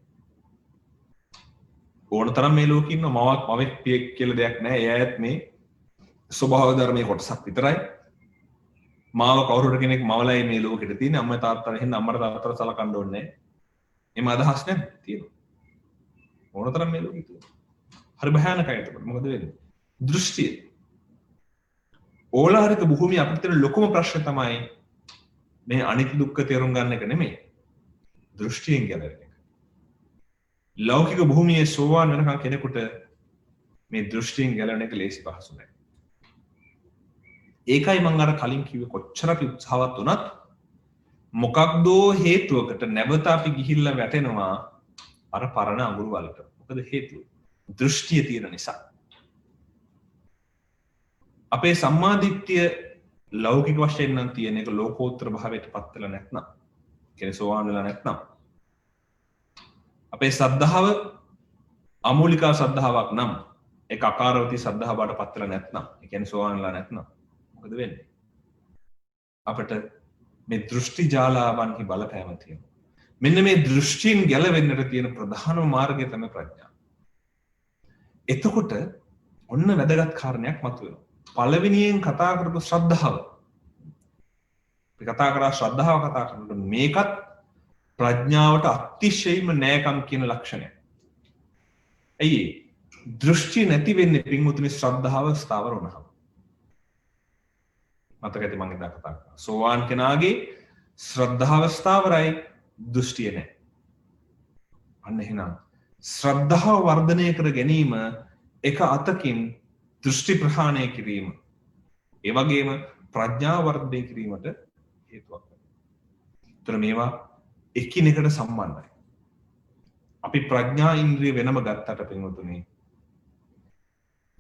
ඕන තරම් මේ ලෝකෙ ඉන්න මවෙක් පියෙක් කියලා දෙයක් නැහැ. එයාත් මේ ස්වභාව ධර්මයේ කොටසක් විතරයි. මාව කවුරුර කෙනෙක් මවලයි මේ ලෝකෙට තියෙන්නේ. අම්මා තාත්තා හින්ද අම්මට තාත්තට සලකන්න ඕනේ නැහැ. එම අදහස් නැද්ද? තියෙනවා. ඕන තරම් මේ ලෝකෙ තියෙනවා. හරි භයානකයි ඒක. මොකද වෙන්නේ? දෘෂ්ටිය. ඕලාරික භූමිය අපිට තියෙන ලොකුම ප්‍රශ්නේ තමයි මේ අනිත්‍ය දුක්ඛ තේරුම් ගන්න එක නෙමෙයි. දෘෂ්ටියෙන් ගැලවෙන එක. ලෞකික භූමියේ සෝවාන් වෙනකන් කෙනෙකුට මේ දෘෂ්ටියෙන් ගැලවෙන එක ලේසි පහසු නෑ. ඒකයි මම අර කලින් කිව්වේ කොච්චර අපි උත්සාහවත් වුණත් මොකක්දෝ හේතුවකට නැවත අපි ගිහිල්ලා වැටෙනවා අර පරණ අඟුරු වලට. මොකද හේතුව? දෘෂ්ටිය තියෙන නිසා. අපේ සම්මාදිට්ඨිය ලෞකික වශයෙන් නම් තියෙන එක ලෝකෝත්තර භාවයට පත් වෙලා නැත්නම් කියන්නේ සෝවාන් වෙලා නැත්නම් අපේ සද්ධාව අමූලිකා සද්ධාාවක් නම් ඒක අකාරවති සද්ධාවට පත් වෙලා නැත්නම් ඒ කියන්නේ සෝවාන් වෙලා නැත්නම් මොකද වෙන්නේ? අපිට මේ දෘෂ්ටි ජාලාවන්හි බලපෑම තියෙනවා. මෙන්න මේ දෘෂ්ටියෙන් ගැලවෙන්නට තියෙන ප්‍රධානම මාර්ගය තමයි ප්‍රඥාව. එතකොට ඔන්න වැදගත් කාරණයක් මතුවෙනවා. පළවෙනියෙන් කතා කරපු ශ්‍රද්ධාව. අපි කතා කරා ශ්‍රද්ධාව කතා කරනකොට මේකත් ප්‍රඥාවට අතිශයින්ම නෑකම් කියන ලක්ෂණය. ඇයි දෘෂ්ටි නැති වෙන්නේ පින්වතුනි ශ්‍රද්ධාව ස්ථාවර වුණාම. මතක ඇති මම එදා කතා කරා. සෝවාන් කෙනාගේ ශ්‍රද්ධාව ස්ථාවරයි දෘෂ්ටිය නැහැ. අන්න එහෙනම් ශ්‍රද්ධාව වර්ධනය කර ගැනීම එක අතකින් දෘෂ්ටි ප්‍රහාණය කිරීම ඒ වගේම ප්‍රඥාව වර්ධනය කිරීමට හේතුවක් වෙනවා. ඒතර මේවා එකිනෙකට සම්බන්ධයි. අපි ප්‍රඥා ඉන්ද්‍රිය වෙනම ගත්තට පින්වතුනි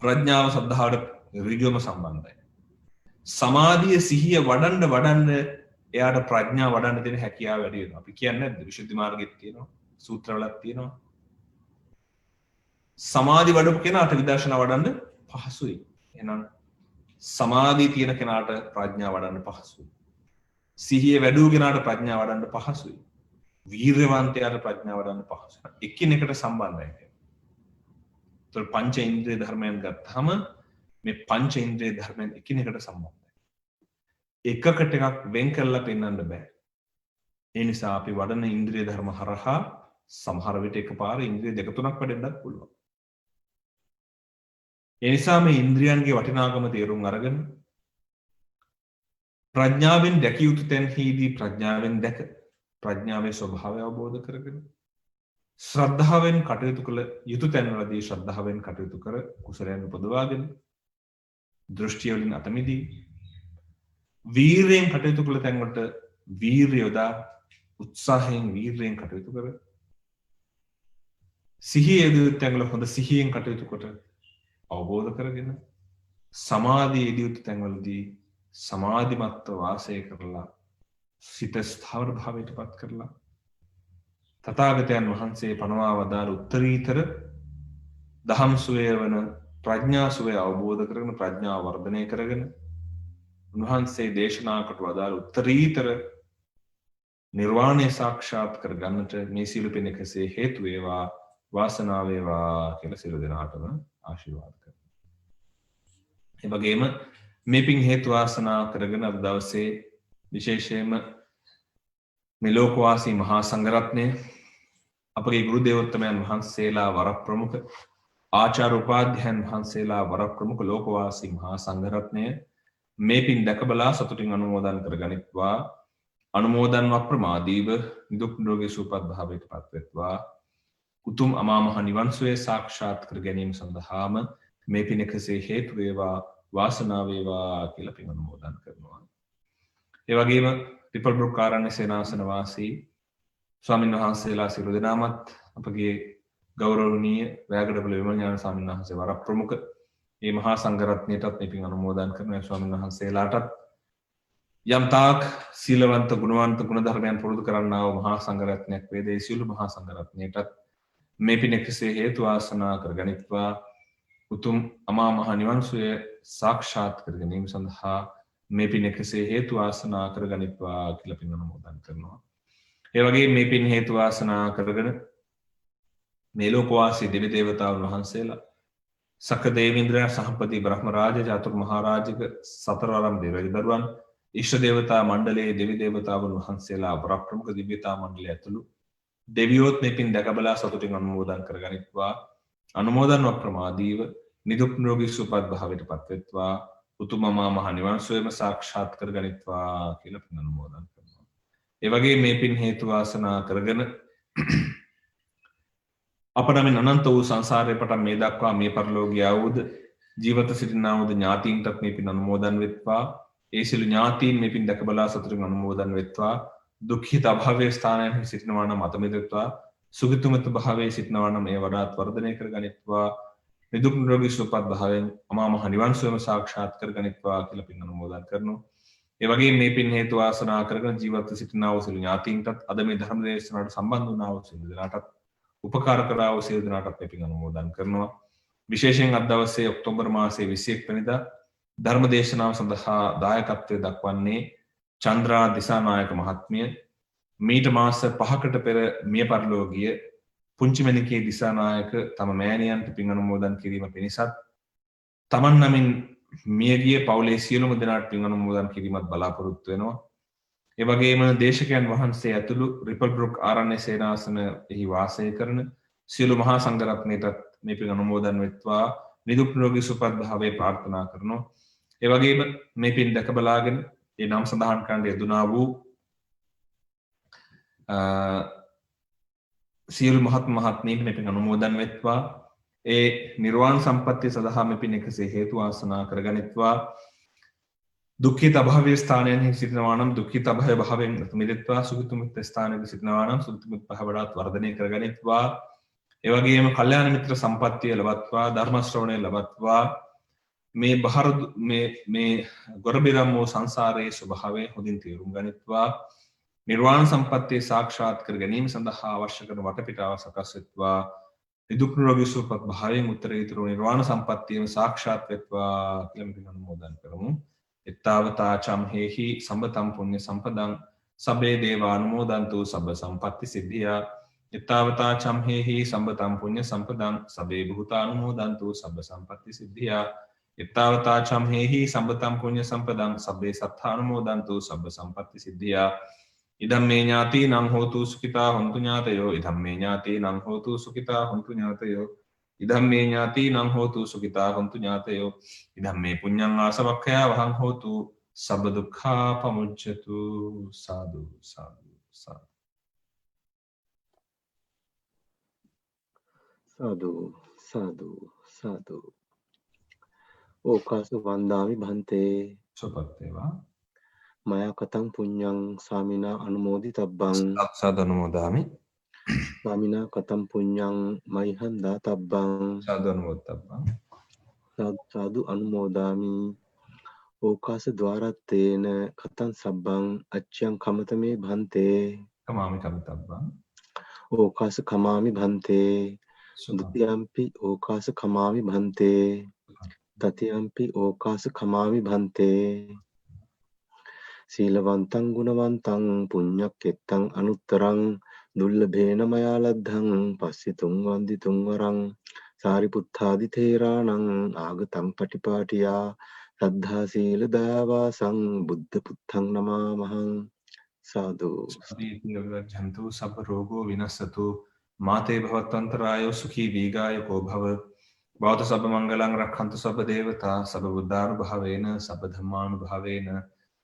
ප්‍රඥාව සද්ධාවට ඍජුවම සම්බන්ධයි. සමාධිය සිහිය වඩන්න එයාට ප්‍රඥාව වඩන්න තියෙන හැකියාව වැඩි වෙනවා. අපි කියන්නේ නැද්ද විසුද්ධි මාර්ගෙත් තියෙනවා සූත්‍රවලත් තියෙනවා. සමාධි වඩපු කෙනාට විදර්ශනා වඩන්න පහසුයි. එහෙනම් සමාධිය තියෙන කෙනාට ප්‍රඥාව වඩන්න පහසුයි. සිහිය වැඩි වූ කෙනාට ප්‍රඥාව වඩන්න පහසුයි. වීර්යවන්තයාට ප්‍රඥාව වඩන්න පහසුයි. එකිනෙකට සම්බන්ධයි. ඒතර පංච ඉන්ද්‍රිය ධර්මයන් ගත්තාම මේ පංච ඉන්ද්‍රිය ධර්මයන් එකිනෙකට සම්බන්ධයි. එකකට එකක් වෙන් කරලා පෙන්වන්න බෑ. ඒ නිසා අපි වඩන ඉන්ද්‍රිය ධර්ම හරහා සමහර විට එකපාර ඉන්ද්‍රිය දෙක තුනක් වැඩෙන්නත් පුළුවන්. ඒ නිසා මේ ඉන්ද්‍රියන්ගේ වටිනාකම තේරුම් අරගෙන ප්‍රඥාවෙන් දැකිය යුතු තැන්හිදී ප්‍රඥාවෙන් දැක ප්‍රඥාවේ ස්වභාවය අවබෝධ කරගෙන ශ්‍රද්ධාවෙන් කටයුතු කළ යුතු තැන්වලදී ශ්‍රද්ධාවෙන් කටයුතු කර කුසලයන් උපදවාගෙන දෘෂ්ටිය වලින් අත මිදී වීරයෙන් කටයුතු කළ තැන්වලට වීරිය යොදා උත්සාහයෙන් වීරයෙන් කටයුතු කර සිහිය යෙදිය යුතු තැන්වල හොඳ සිහියෙන් කටයුතු කොට අවබෝධ කරගෙන සමාධිය යෙදිය යුතු තැන්වලදී සමාධිමත්ව වාසය කරලා සිත ස්ථාවර භාවයට පත් කරලා තථාගතයන් වහන්සේ පනවා වදාළ උත්තරීතර දහම් සුවය වන ප්‍රඥා සුවය අවබෝධ කරගෙන ප්‍රඥාව වර්ධනය කරගෙන උන්වහන්සේ දේශනා කොට වදාළ උත්තරීතර නිර්වාණය සාක්ෂාත් කර ගන්නට මේ සීල පිණකසේ හේතු වේවා වාසනාව වේවා කියලා සියලු දෙනාටම ආශිර්වාද කරනවා. ඒ වගේම මේ පින් හේතු වාසනා කරගෙන අද දවසේ විශේෂයෙන්ම මේ ලෝකවාසී මහා සංඝරත්නය අපගේ ගුරු දේවෝත්තමයන් වහන්සේලා වර ප්‍රමුඛ ආචාර්ය උපාධ්‍යයන් වහන්සේලා වර ප්‍රමුඛ ලෝකවාසී මහා සංඝරත්නය මේ පින් දැකබලා සතුටින් අනුමෝදන් කරගනිත්වා අනුමෝදන්ව ප්‍රමාදීව නිදුක් නිරෝගී සුවපත් භාවයට පත්වෙත්වා උතුම් අමා මහ නිවන් සුවය සාක්ෂාත් කර ගැනීම සඳහාම මේ පින කෙසේ හේතු වේවා වාසනාව වේවා කියලා පින් අනුමෝදන් කරනවා. ඒ වගේම ත්‍රිපල් බ්‍රුක් ආරණ්‍ය සේනාසන වාසී ස්වාමීන් වහන්සේලා සියලු දෙනාමත් අපගේ ගෞරවනීය වැයගඩපළ විමල ඥාන ස්වාමීන් වහන්සේ වර ප්‍රමුඛ මේ මහා සංඝරත්නයටත් මේ පින් අනුමෝදන් කරනවා. ස්වාමීන් වහන්සේලාටත් යම් තාක් සීලවන්ත ගුණවන්ත ගුණධර්මයන් පුරුදු කරන්නා වූ මහා සංඝරත්නයක් වේද ඒ සියලු මහා සංඝරත්නයටත් මේ පින කෙසේ හේතු වාසනා කරගනිත්වා උතුම් අමා මහ නිවන් සුවය සාක්ෂාත් කර ගැනීම සඳහා මේ පින කෙසේ හේතු වාසනා කරගනිත්වා කියලා පින් අනුමෝදන් කරනවා. ඒ වගේ මේ පින් හේතු වාසනා කරගෙන මේ ලෝකවාසී දෙවි දේවතාවුන් වහන්සේලා සක්‍ර දේවේන්ද්‍රයා සහපති බ්‍රහ්ම රාජ චතුර් මහරජික සතරවරම් දෙවියන් දරුවන් ඉෂ්ට දේවතා මණ්ඩලයේ දෙවි දේවතාවුන් වහන්සේලා අප්‍රමුඛ දිව්‍යතා මණ්ඩලය ඇතුළු දෙවියොත් මේ පින් දැකබලා සතුටින් අනුමෝදන් කරගනිත්වා අනුමෝදන්ව ප්‍රමාදීව නිදුක් නිරෝගී සුවපත් භාවයට පත්වෙත්වා උතුම් අමා මහ නිවන් සුවයම සාක්ෂාත් කරගනිත්වා කියලා පින් අනුමෝදන් කරනවා. ඒ වගේ මේ පින් හේතු වාසනා කරගෙන අපට මේ අනන්ත වූ සංසාරේ පටන් මේ දක්වා මේ පරලෝකීය වූද ජීවිත සිටිනා වූ ඥාතීන්ටත් මේ පින් අනුමෝදන් වෙත්වා. ඒ සියලු ඥාතීන් මේ පින් දැකබලා සතුටින් අනුමෝදන් වෙත්වා. දුක්ඛිත අභාවයේ ස්ථානයන් සිටිනවා නම් අත මෙදෙත්වා. සුගතිමත් භාවයේ සිටිනවා නම් ඒ වඩාත් වර්ධනය කරගනිත්වා. නිදුක් නිරෝගී සුවපත් භාවයෙන් අමා මහ නිවන් සුවම සාක්ෂාත් කරගනිත්වා කියලා පින් අනුමෝදන් කරනවා. ඒ වගේම මේ පින් හේතු වාසනා කරගෙන ජීවත් සිටිනා වූ සියලු ඥාතීන්ටත් අද මේ ධර්ම දේශනාවට සම්බන්ධ වුණා වූ සියලු දෙනාටත් උපකාර කරා වූ සියලු දෙනාටත් මේ පින් අනුමෝදන් කරනවා. විශේෂයෙන් අද දවසේ ඔක්තෝබර් මාසයේ 21 වෙනිදා ධර්ම දේශනාව සඳහා දායකත්වය දක්වන්නේ චන්ද්‍රා දිසානායක මහත්මිය. මීට මාස 5කට පෙර මිය පරලෝ ගිය පුංචිමැණිකේ දිසානායක තම මෑණියන්ට පින් අනුමෝදන් කිරීම පිණිසත් තමන් නමින් මියගිය පවුලේ සියලුම දෙනාට පින් අනුමෝදන් කිරීමත් බලාපොරොත්තු වෙනවා. ඒ වගේම දේශකයන් වහන්සේ ඇතුළු රිපල් බ්‍රුක් ආරණ්‍ය සේනාසන එහි වාසය කරන සියලු මහා සංඝරත්නයටත් මේ පින් අනුමෝදන් වෙත්වා නිදුක් නිරෝගී සුවපත් භාවයේ ප්‍රාර්ථනා කරනවා. ඒ වගේම මේ පින් දැක බලාගෙන ඒ නම් සඳහන් කරන්න යෙදුනා වූ සියලු මහත්මීන් මේ පින් අනුමෝදන් වෙත්වා. ඒ නිර්වාණ සම්පත්තිය සඳහා මේ පින් එකසේ හේතු වාසනා කරගනිත්වා. දුක්ඛිත අභාවයේ ස්ථානයන්හි සිටිනවා නම් දුක්ඛිත අභය භාවයෙන් මිදෙත්වා. සුගතිමුත් ස්ථානයක සිටිනවා නම් සුගතිමුත් භාවයට වර්ධනය කරගනිත්වා. ඒ වගේම කල්යාණ මිත්‍ර සම්පත්තිය ලබත්වා. ධර්ම ශ්‍රවණය ලබත්වා. මේ බහර මේ ගොරබිරම් වූ සංසාරයේ ස්වභාවය හොඳින් තේරුම් ගනිත්වා. නිර්වාණ සම්පත්තිය සාක්ෂාත් කර ගැනීම සඳහා අවශ්‍ය කරන වටපිටාව සකස් වෙත්වා. නිදුක් නිරෝගී සුවපත් භාවයෙන් උත්තරීතර නිර්වාණ සම්පත්තියම සාක්ෂාත් වෙත්වා කියලා අපි අනුමෝදන් කරමු. එත්තාවතා චම්හෙහි සම්පතම් පුඤ්ඤ සම්පදං සබ්බේ දේවා අනුමෝදන්තු සබ්බ සම්පත්ති සිද්ධියා. එත්තාවතා චම්හෙහි සම්පතම් පුඤ්ඤ සම්පදං සබ්බේ භූතා අනුමෝදන්තු සබ්බ සම්පත්ති සිද්ධියා. එත්තාවතා චම්හෙහි සම්පතම් පුඤ්ඤ සම්පදං සබ්බේ සත්තා අනුමෝදන්තු සබ්බ සම්පත්ති සිද්ධියා. ඉදම් මේ ඥාතීනං හෝතු සුඛිතා හොන්තු ඥාතයෝ. ඉදම් මේ ඥාතීනං හෝතු සුඛිතා හොන්තු ඥාතයෝ. ඉදම් මේ ඥාතීනං හෝතු සුඛිතා හොන්තු ඥාතයෝ. ඉදම් මේ පුඤ්ඤං ආසවක්ඛයා වහං හෝතු සබ්බ දුක්ඛා පමුච්ඡතු. සාදු සාදු සාදු සාදු සාදු සාදු. ඕකාස වන්දාමි භන්තේ සුපත් වේවා. මයා කතං පුඤ්ඤං සාමිනා අනුමෝදිතබ්බං. සාදු අනුමෝදාමි. සාමිනා කතං පුඤ්ඤං මයිහං දාතබ්බං. සාදු අනුමෝදතබ්බං. සාදු අනුමෝදාමි. ඕකාස ద్వාරත්තේන කතං සබ්බං අච්ඡං කමතමේ භන්තේ. කමාමි කමිතබ්බං. ඕකාස කමාමි භන්තේ. දුතියම්පි ඕකාස කමාමි භන්තේ. තතියම්පි ඕකාස කමාමි භන්තේ. සීලවන්තං ගුණවන්තං පුඤ්ඤක්කෙත්තං අනුත්තරං දුල්ලභේන මයා ලද්ධං පස්සිතුං වන්දිතුං වරං සාරිපුත්තාදි තේරාණං ආගතං පටිපාටියා සද්ධා සීල දයාවාසං බුද්ධ පුත්තං නමාමහං සාදු. සබ්බීතියෝ විවර්ජන්තු සබ්බ රෝගෝ විනස්සතු මාතේ භවත්වන්තරායෝ සුඛී දීඝායුකෝ භව භවතු සබ්බ මංගලං රක්ඛන්තු සබ්බ දේවතා සබ්බ බුද්ධානුභාවේන සබ්බ ධම්මානුභාවේන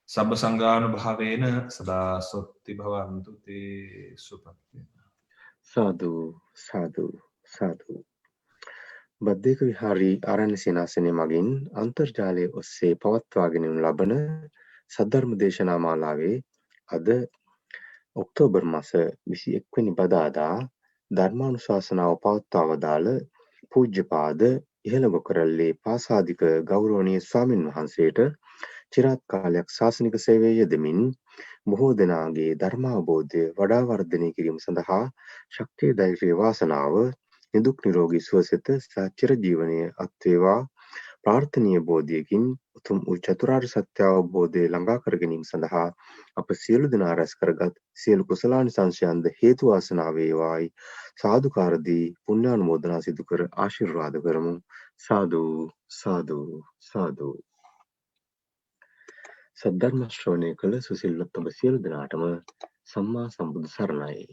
සබ්බ සංඝානුභාවේන සදා සොත්ති භවන්තු තේ සුපත්ති. සාදු සාදු සාදු. බද්දේක විහාරී ආරණ්‍ය සේනාසනය මගින් අන්තර්ජාලය ඔස්සේ පවත්වාගෙන යනු ලබන සද්ධර්ම දේශනා මාලාවේ අද ඔක්තෝබර් මාස 21 වෙනි බදාදා ධර්මානුශාසනාව පවත්වා වදාළ පූජ්‍යපාද ඉහළගොකරල්ලේ පාසාදික ගෞරවනීය ස්වාමින් වහන්සේට චිරාත් කාලයක් ශාසනික සේවයේ යෙදමින් බොහෝ දෙනාගේ ධර්මාවබෝධය වඩා වර්ධනය කිරීම සඳහා ශක්තිය ධෛර්යය වාසනාව නිදුක් නිරෝගී සුවසෙත සචිර ජීවනයේ අත්වේවා ප්‍රාර්ථනීය බෝධියකින් උතුම් වූ චතුරාර්ය සත්‍ය අවබෝධය ළඟා කර ගැනීම සඳහා අප සියලු දෙනා රැස් කරගත් සියලු කුසලානිසංසයන්ද හේතු වාසනා වේවායි සාදුකාර දී පුණ්‍යානුමෝදනා සිදු කර ආශිර්වාද කරමු. සාදු සාදු සාදු. සද්ධර්ම ශ්‍රවණය කළ සුසිල්වත් ඔබ සියලු දෙනාටම සම්මා සම්බුදු සරණයි.